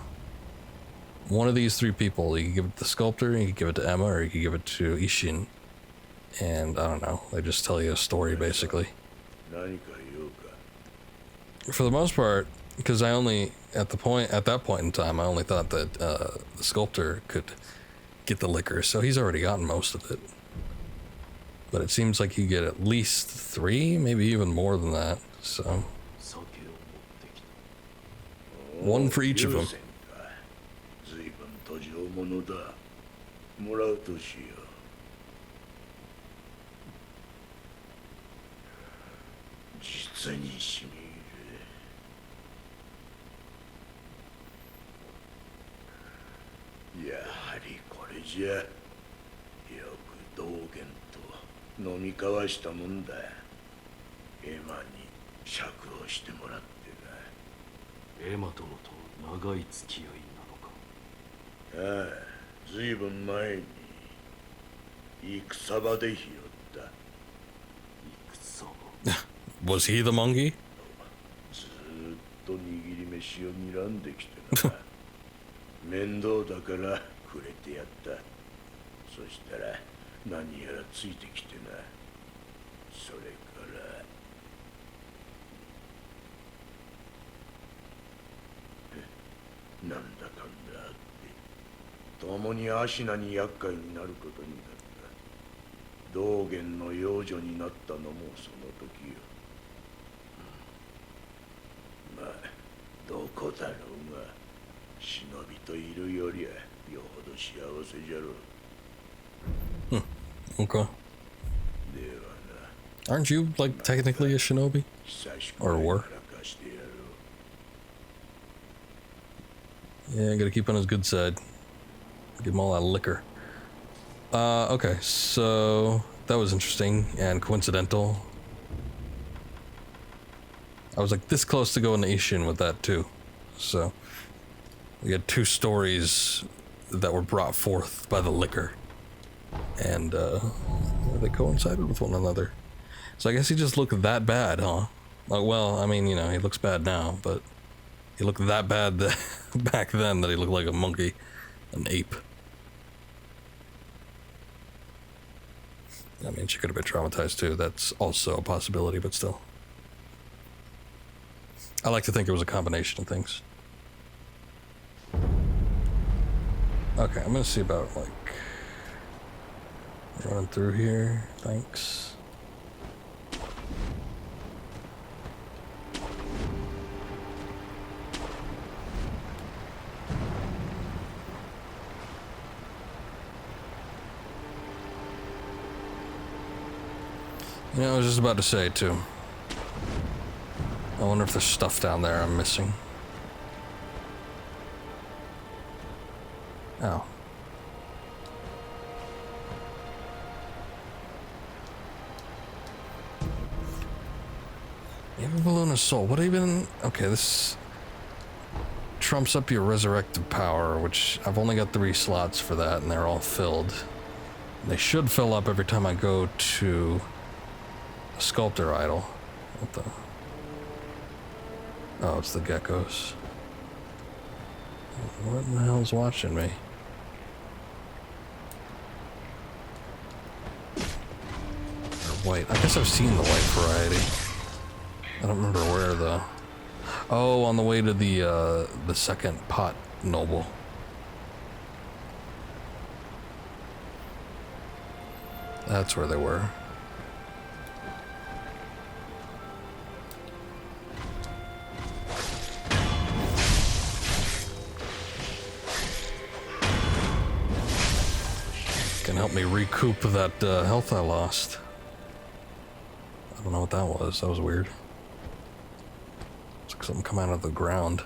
one of these three people. You could give it to the sculptor, you could give it to Emma, or you could give it to Ishin. And I don't know, they just tell you a story basically. For the most part, because I only at that point in time I only thought that the sculptor could get the liquor, so he's already gotten most of it. But it seems like you get at least 3, maybe even more than that. So 1 for each of them. 実にしみる。やはりこれじゃよく道元と飲み交わしたもんだ。エマに酌をしてもらってな。エマ殿と長い付き合いなのか。ああ、ずいぶん前に戦場で拾った。戦場。Was he the monkey? ずーっと握り飯を睨んできてな。面倒だからくれてやった。そしたら何やらついてきてな。それからなんだかんだあって共にアシナに厄介になることになった。道元の養女になったのもその時よ。まあどこだろうが忍びといるよりはよほど幸せじゃろう。Okay. ではな。 Aren't you like technically a shinobi? 久しく Or や were? らかしてやろう。 Yeah, gotta keep on his good side. Give him all that liquor. Okay, so that was interesting and coincidental. I was like this close to going to Ishin with that too. So we had 2 stories that were brought forth by the liquor. And they coincided with one another. So I guess he just looked that bad, huh? Like, well, I mean, you know, he looks bad now, but he looked that bad back then that he looked like a monkey, an ape. I mean, she could have been traumatized too. That's also a possibility, but still. I like to think it was a combination of things. Okay, I'm gonna see about, like, running through here. Thanks. You know, I was just about to say, too. I wonder if there's stuff down there I'm missing. Oh. You have a balloon of soul. What even? Okay, this trumps up your resurrected power, which I've only got 3 slots for that, and they're all filled. They should fill up every time I go to a sculptor idol. What the? Oh, it's the geckos. What in the hell's watching me? Or white. I guess I've seen the white variety. I don't remember where though. Oh, on the way to the second pot noble. That's where they were. Can help me recoup that health I lost. I don't know what that was. That was weird. It's like something come out of the ground.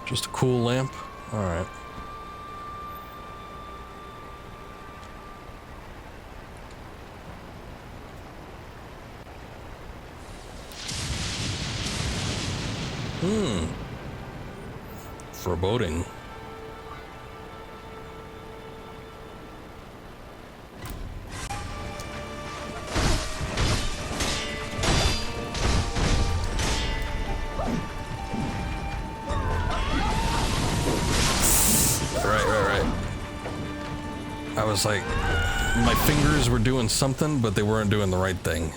Just a cool lamp? Alright. Foreboding. I was like, my fingers were doing something, but they weren't doing the right thing.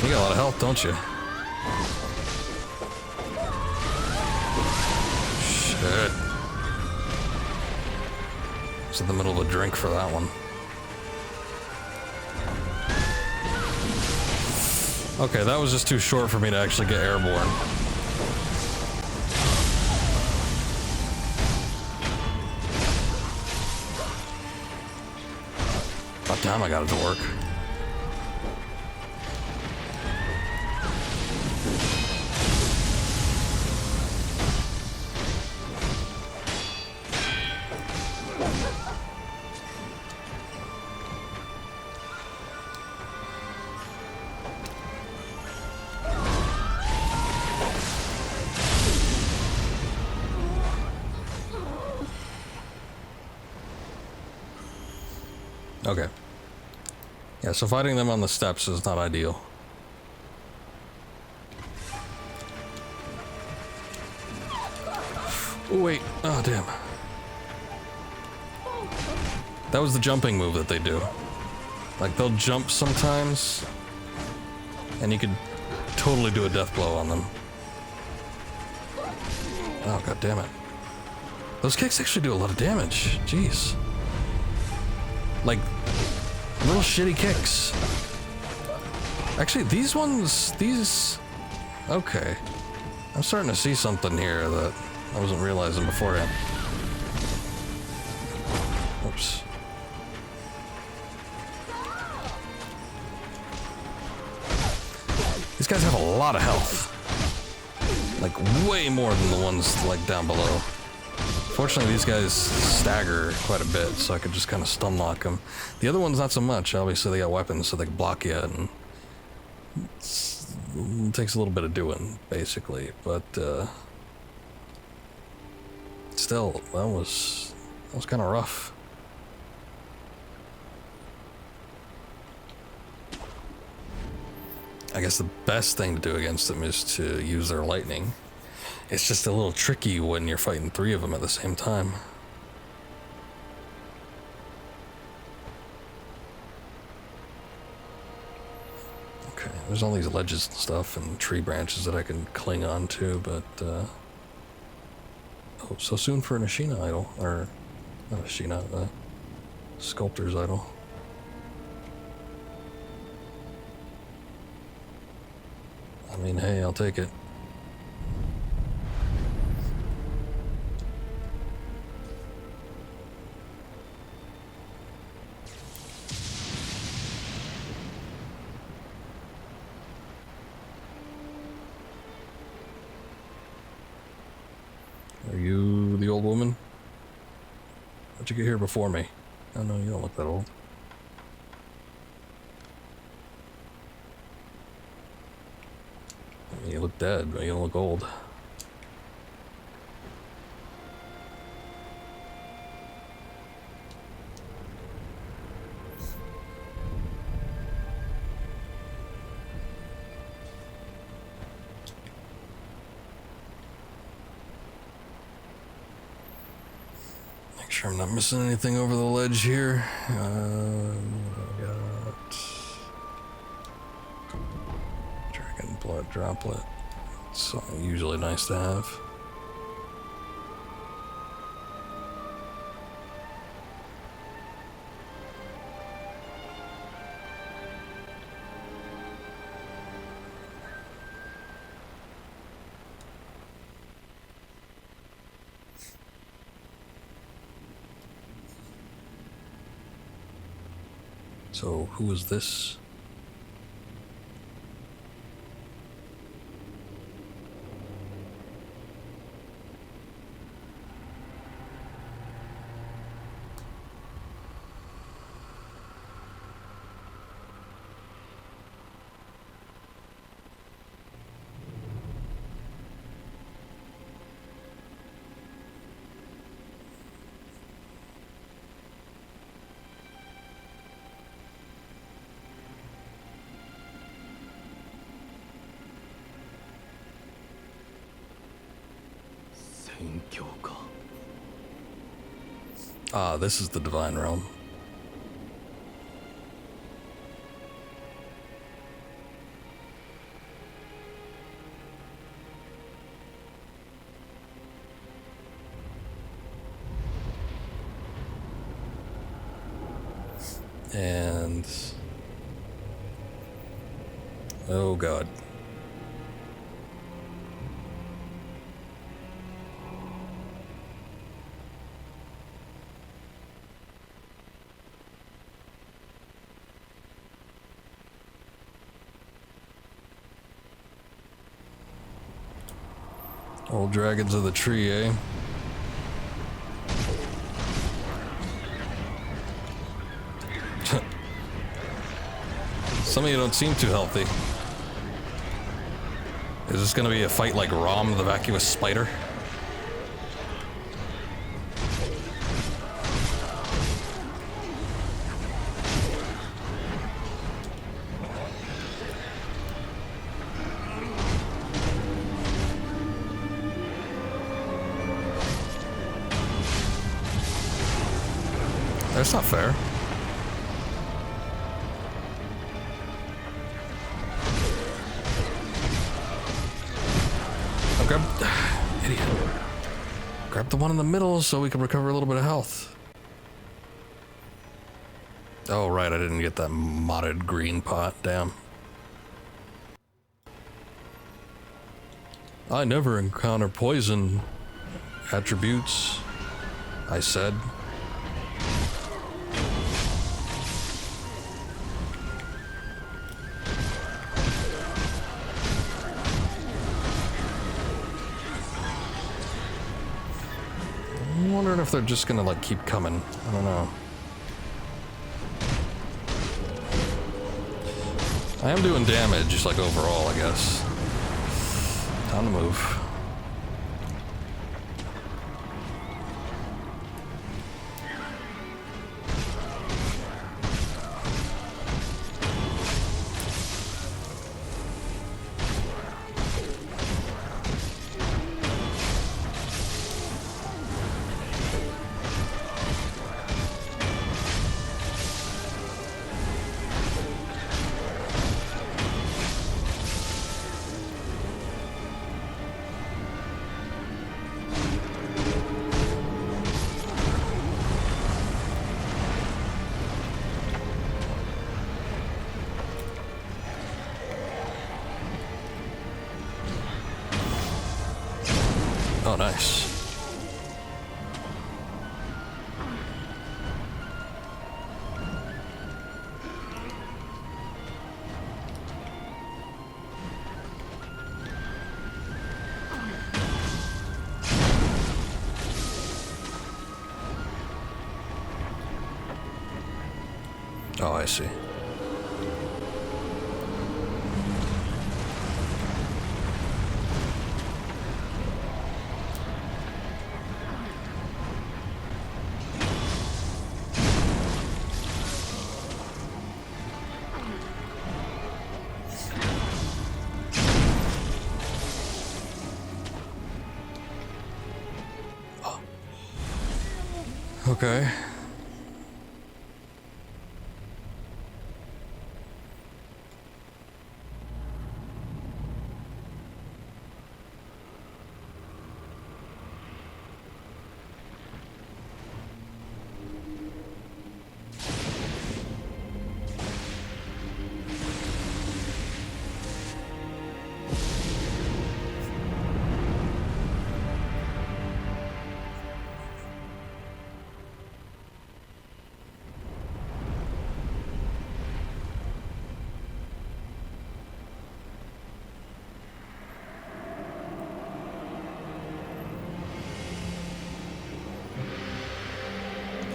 You got a lot of health, don't you? Shit. It's in the middle of a drink for that one. Okay, that was just too short for me to actually get airborne. About time I got it to work. Okay. Yeah, so fighting them on the steps is not ideal. Oh, wait. Oh, damn. That was the jumping move that they do. Like, they'll jump sometimes, and you could totally do a death blow on them. Oh, god damn it. Those kicks actually do a lot of damage. Jeez. Like, little shitty kicks. Actually, these ones, okay. I'm starting to see something here that I wasn't realizing beforehand. Oops. These guys have a lot of health. Like, way more than the ones, like, down below. Fortunately, these guys stagger quite a bit, so I could just kind of stun lock them. The other ones, not so much. Obviously, they got weapons, so they can block you, and it takes a little bit of doing, basically. But still, that was kind of rough. I guess the best thing to do against them is to use their lightning. It's just a little tricky when you're fighting 3 of them at the same time. Okay, there's all these ledges and stuff and tree branches that I can cling on to, but, oh, so soon for an Ashina idol, or, not Ashina, sculptor's idol. I mean, hey, I'll take it. Are you the old woman? How'd you get here before me? Oh no, you don't look that old. I mean, you look dead, but you don't look old. Make sure I'm not missing anything over the ledge here. Got dragon blood droplet. It's usually nice to have. So, who is this? Ah, this is the Divine Realm. And... oh god. Old dragons of the tree, eh? Some of you don't seem too healthy. Is this gonna be a fight like Rom, the vacuous spider? That's not fair. Oh, idiot. Grab the one in the middle so we can recover a little bit of health. Oh, right, I didn't get that modded green pot. Damn. I never encounter poison attributes, I said. I'm wondering if they're just gonna like keep coming. I don't know. I am doing damage, like overall, I guess. Time to move. Oh, nice. Oh, I see. Okay.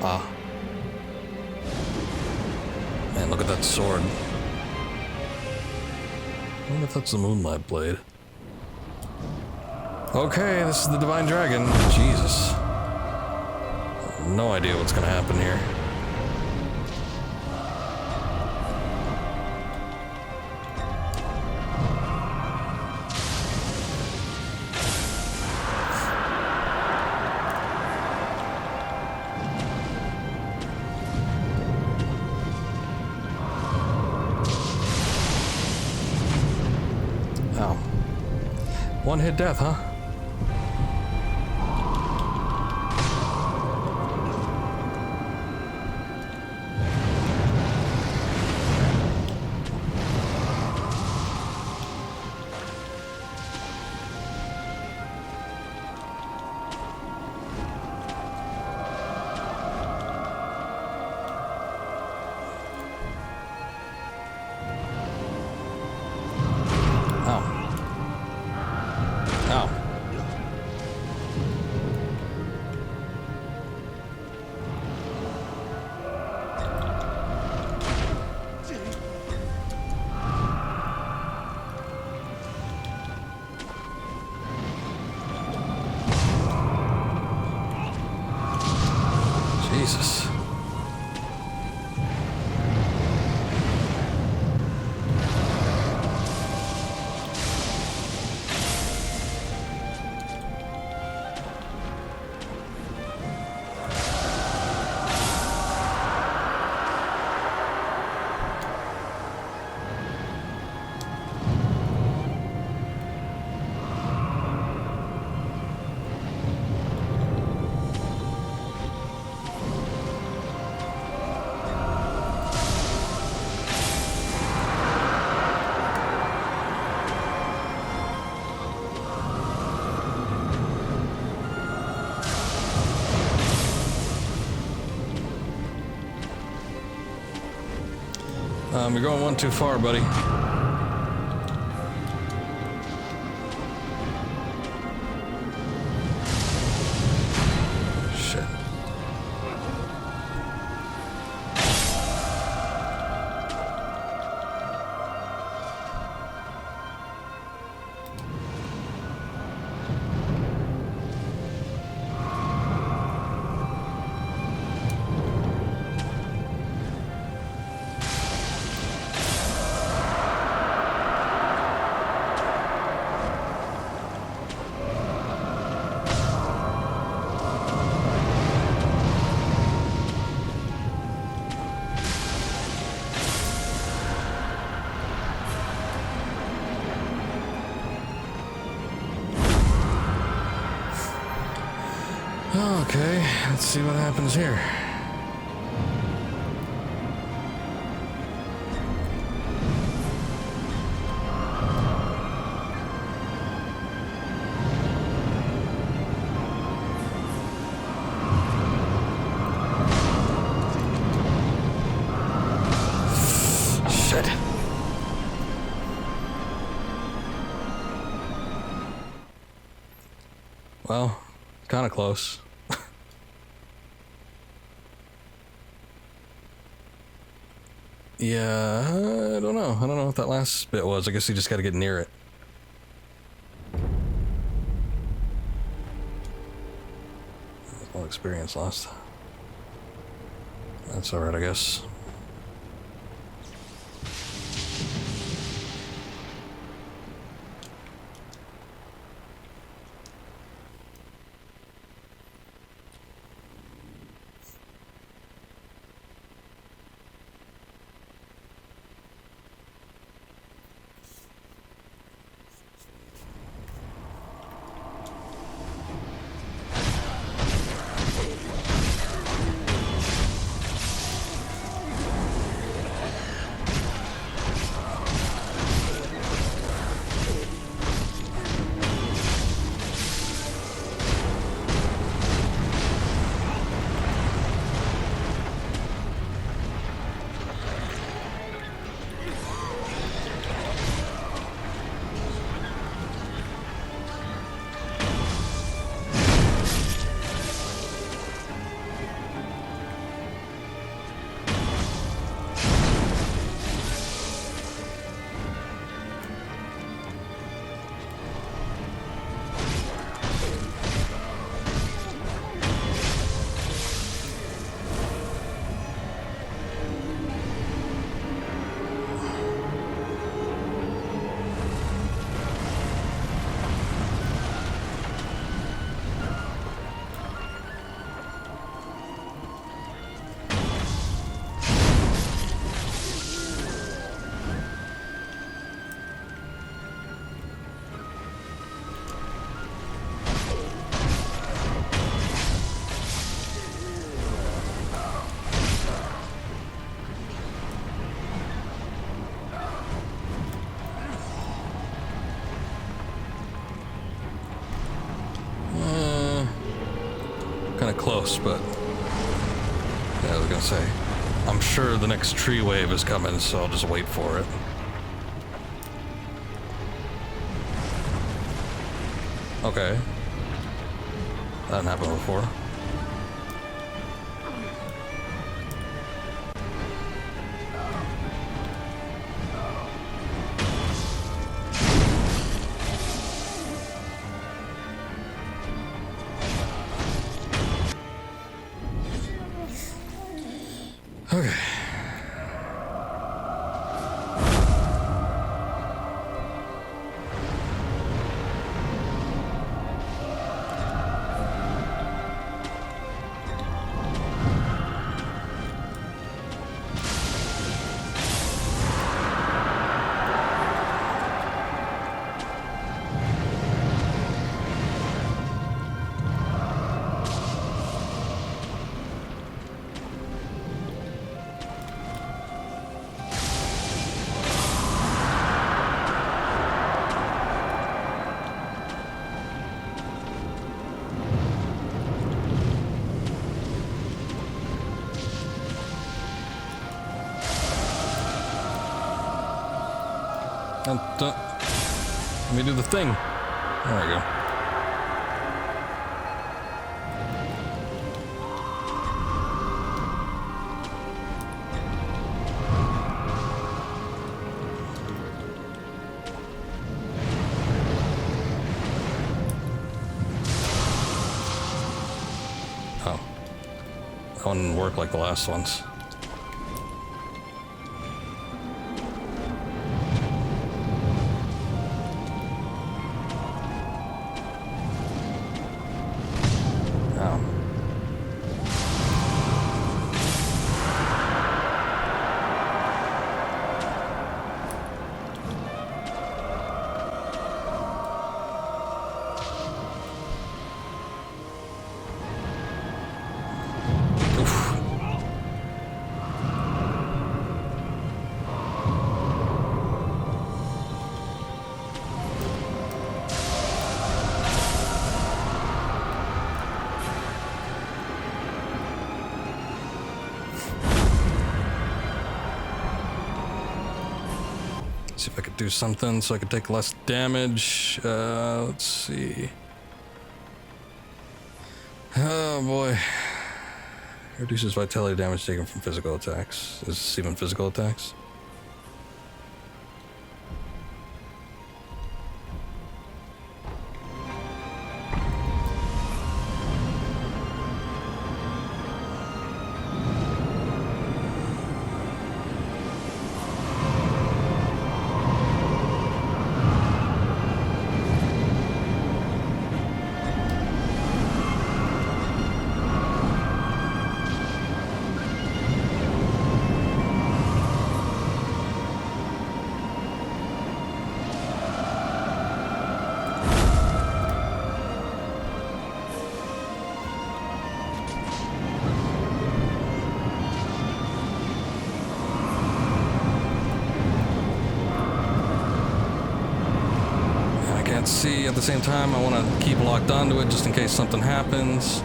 Ah. Man, look at that sword. I wonder if that's the Moonlight Blade. Okay, this is the Divine Dragon. Jesus. I have no idea what's gonna happen here. Ow. One-hit death, huh? Jesus. You're going one too far, buddy. Shit. Okay, let's see what happens here. Well, kind of close. Yeah, I don't know. I don't know what that last bit was. I guess you just got to get near it. No experience lost. That's alright, I guess. Kind of close, but yeah, I was gonna say, I'm sure the next tree wave is coming, so I'll just wait for it. Okay. That didn't happen before. Okay. Let me do the thing. There we go. Oh. That one didn't work like the last ones. See if I could do something so I could take less damage. Let's see. Oh boy. Reduces vitality damage taken from physical attacks. Is this even physical attacks? See, at the same time, I want to keep locked onto it just in case something happens.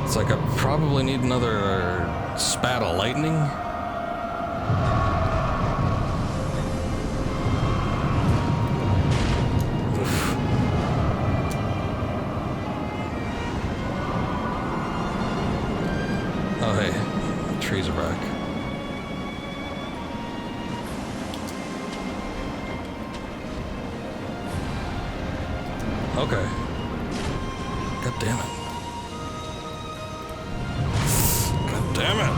It's like I probably need another spat of lightning. Trees are back. Okay. God damn it. God damn it.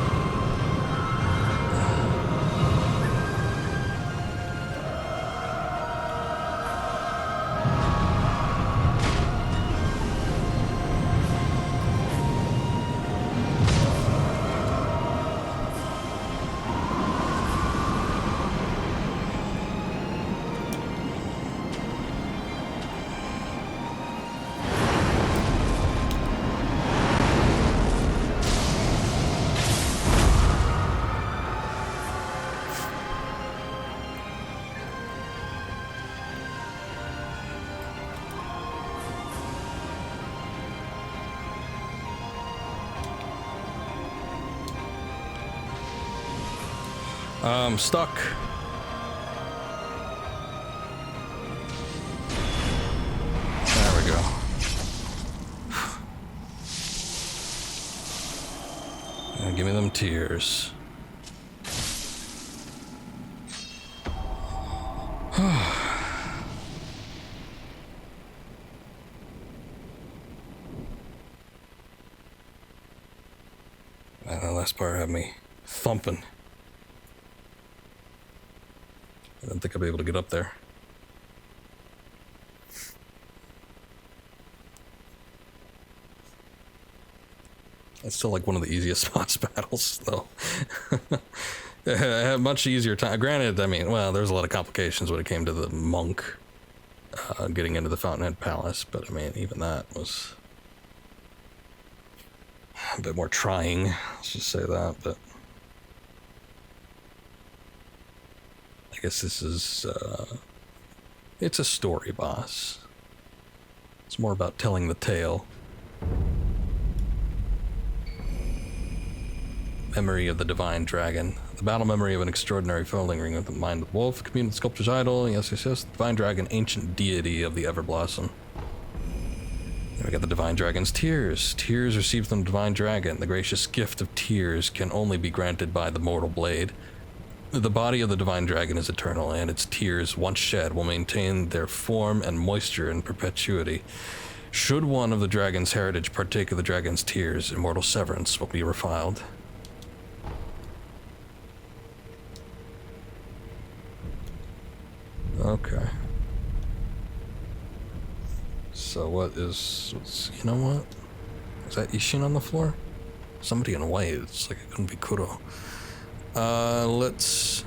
I'm stuck. There we go. Now give me them tears. That last part had me thumping. I don't think I'll be able to get up there. It's still like one of the easiest boss battles, though. I had a much easier time. Granted, I mean, well, there's a lot of complications when it came to the monk getting into the Fountainhead Palace, but I mean, even that was a bit more trying. Let's just say that, but I guess this is, it's a story boss. It's more about telling the tale. Memory of the Divine Dragon. The battle memory of an extraordinary foe lingering with the mind of the wolf, communed sculptor's idol, yes, Divine Dragon, ancient deity of the Everblossom. Then we got the Divine Dragon's tears. Tears received from the Divine Dragon. The gracious gift of tears can only be granted by the mortal blade. The body of the Divine Dragon is eternal, and its tears, once shed, will maintain their form and moisture in perpetuity. Should one of the dragon's heritage partake of the dragon's tears, immortal severance will be refiled. Okay. So what is... you know what? Is that Ishin on the floor? Somebody in white. It's like it couldn't be Kuro. Let's...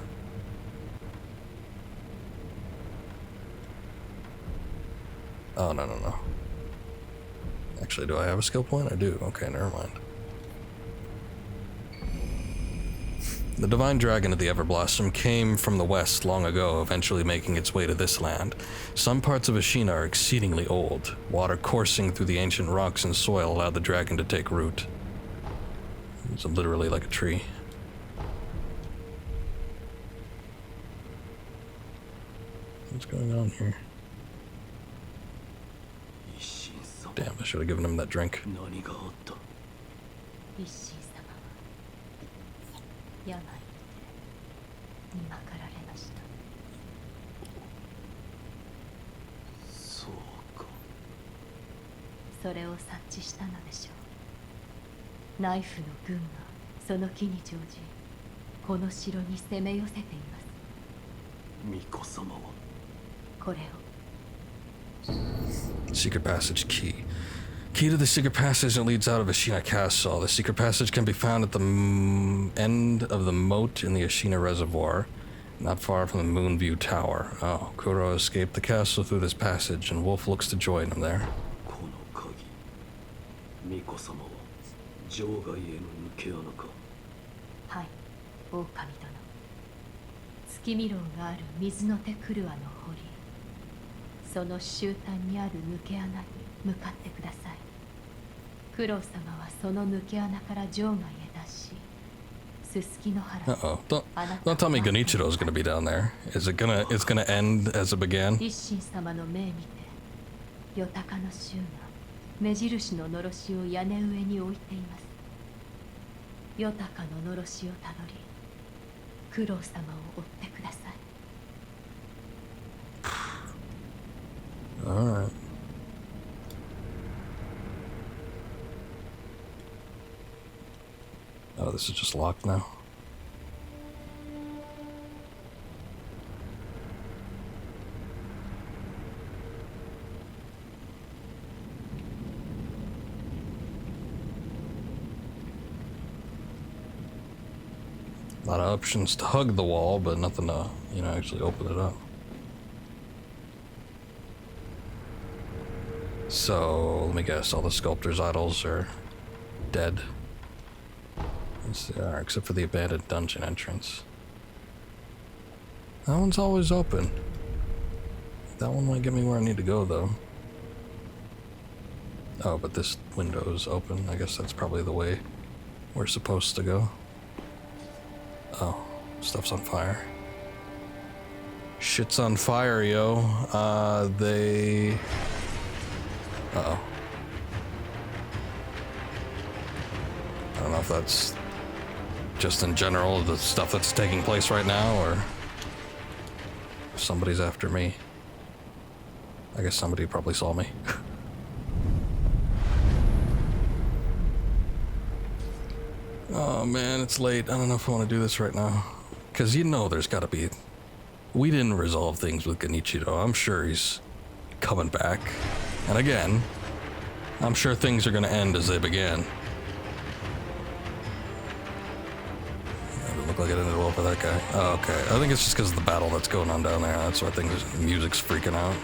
oh, no. Actually, do I have a skill point? I do. Okay, never mind. The Divine Dragon of the Everblossom came from the west long ago, eventually making its way to this land. Some parts of Ashina are exceedingly old. Water coursing through the ancient rocks and soil allowed the dragon to take root. It's literally like a tree. What's going on here? Damn, I should have given him that drink. 何があった？一心様は病にて見まかられました。そうか。それを察知したのでしょう。ナイフの軍がその機に乗じこの城に攻め寄せています。巫女様はこれを Secret passage key. Key to the secret passage that leads out of Ashina Castle. The secret passage can be found at the end of the moat in the Ashina Reservoir, not far from the Moonview Tower. Oh, Kuro escaped the castle through this passage, and Wolf looks to join him there. この鍵。巫女様は場外への抜け穴か。はい、狼殿。月見楼がある水の手クルアの堀、その終端にある抜け穴に向かってください。クロウ様はその抜け穴から場外へ出し、すすきの原。Uh-oh. Don't tell me Genichiro's gonna be down there. It's gonna end as it began? 一心様の命にて、ヨタカの衆が目印ののろしを屋根上に置いています。ヨタカののろしをたどり、クロウ様を追ってください。Alright. Oh, this is just locked now. A lot of options to hug the wall, but nothing to, actually open it up. So, let me guess, all the sculptor's idols are dead. Yes, they are, except for the abandoned dungeon entrance. That one's always open. That one might get me where I need to go, though. Oh, but this window is open. I guess that's probably the way we're supposed to go. Oh, stuff's on fire. Shit's on fire, yo. Uh-oh. I don't know if that's just in general the stuff that's taking place right now, or if somebody's after me. I guess somebody probably saw me. Oh man, it's late. I don't know if I want to do this right now. Because there's got to be... We didn't resolve things with Genichiro. I'm sure he's coming back. And again, I'm sure things are going to end as they began. That looked like it ended well for that guy. Oh, okay. I think it's just because of the battle that's going on down there. That's why the music's freaking out.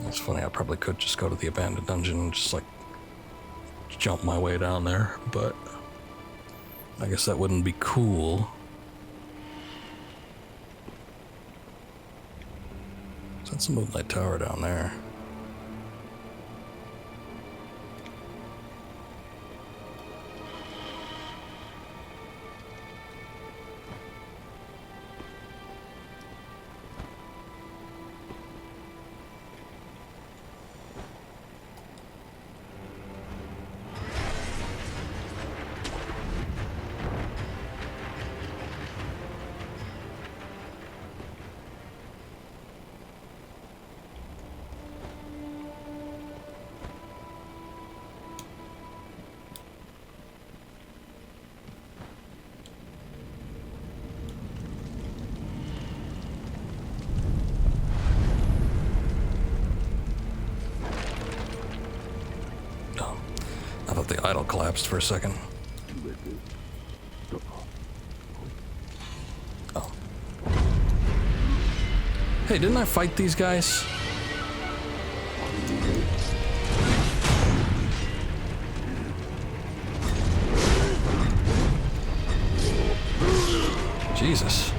It's funny, I probably could just go to the abandoned dungeon and just jump my way down there, but I guess that wouldn't be cool. So that's the Moonlight Tower down there. I thought the idol collapsed for a second. Oh. Hey, didn't I fight these guys? Jesus.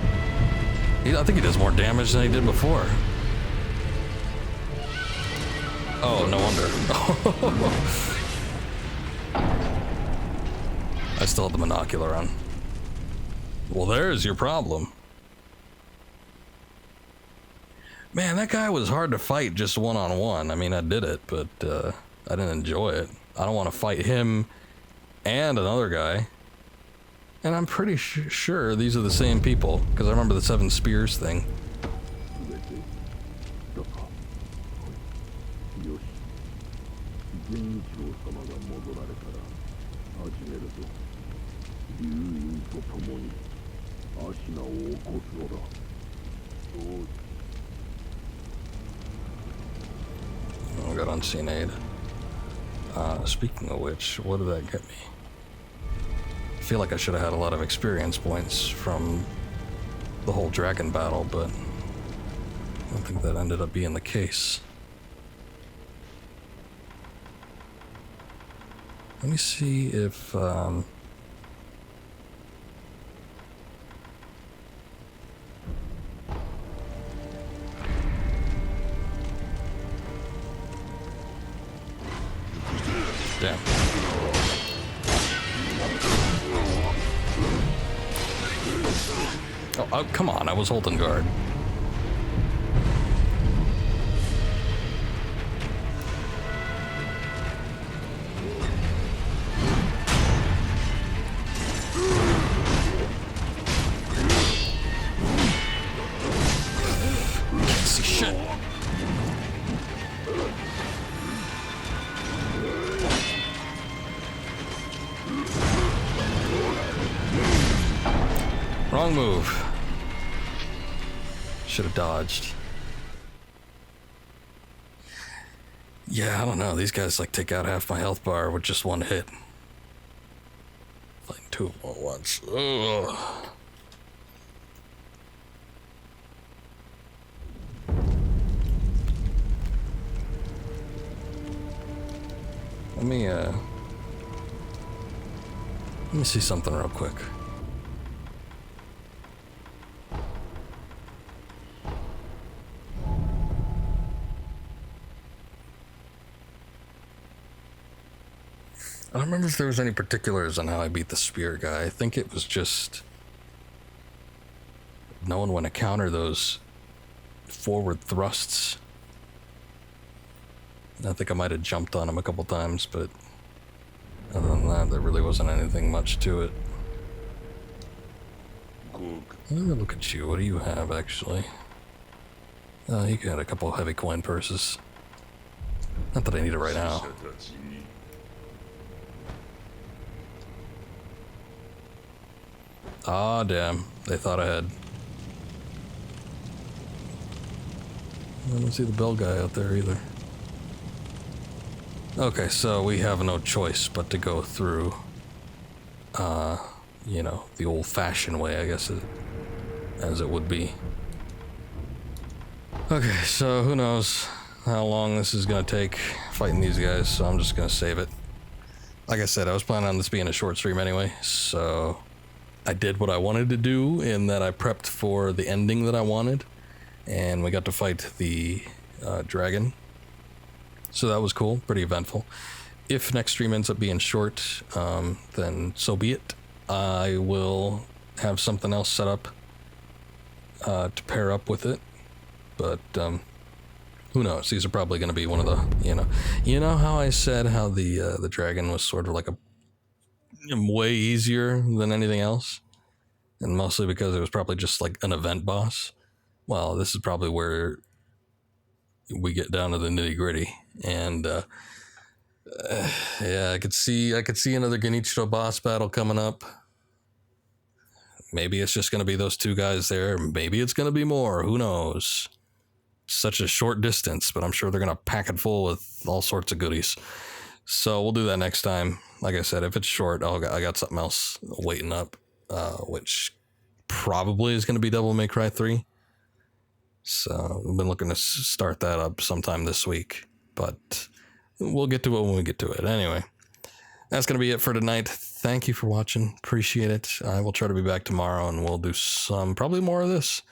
I think he does more damage than he did before. Oh, no wonder. I still have the monocular on. Well, there's your problem. Man, that guy was hard to fight just one-on-one. I mean, I did it, but I didn't enjoy it. I don't want to fight him and another guy. And I'm pretty sure these are the same people, because I remember the 7 spears thing. Oh, I got unseen aid. Speaking of which, what did that get me? I feel like I should have had a lot of experience points from the whole dragon battle, but I don't think that ended up being the case. Let me see if damn. Oh, come on, I was holding guard. Can't see shit. Wrong move. Should have dodged. Yeah, I don't know. These guys like take out half my health bar with just one hit. Fighting 2 of them at once. Ugh. Let me see something real quick. I don't remember if there was any particulars on how I beat the spear guy. I think it was just knowing when to counter those forward thrusts. I think I might have jumped on him a couple times, but other than that, there really wasn't anything much to it. Look at you. What do you have, actually? You got a couple heavy coin purses. Not that I need it right now. Ah, damn. They thought ahead. I don't see the bell guy out there either. Okay, so we have no choice but to go through, you know, the old-fashioned way, I guess, as it would be. Okay, so who knows how long this is gonna take fighting these guys, so I'm just gonna save it. Like I said, I was planning on this being a short stream anyway, so I did what I wanted to do in that I prepped for the ending that I wanted, and we got to fight the dragon. So that was cool, pretty eventful. If next stream ends up being short, then so be it. I will have something else set up to pair up with it, but who knows? These are probably going to be one of the, you know how I said how the dragon was sort of like a way easier than anything else, and mostly because it was probably just like an event boss. Well, this is probably where we get down to the nitty gritty, and yeah, I could see another Genichiro boss battle coming up. Maybe it's just going to be those 2 guys there. Maybe it's going to be more. Who knows? Such a short distance, but I'm sure they're going to pack it full with all sorts of goodies. So we'll do that next time. Like I said, if it's short, I got something else waiting up, which probably is going to be Devil May Cry 3. So we've been looking to start that up sometime this week, but we'll get to it when we get to it. Anyway, that's going to be it for tonight. thank you for watching. Appreciate it. I will try to be back tomorrow and we'll do some, probably more of this.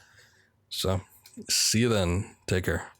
So, see you then. Take care.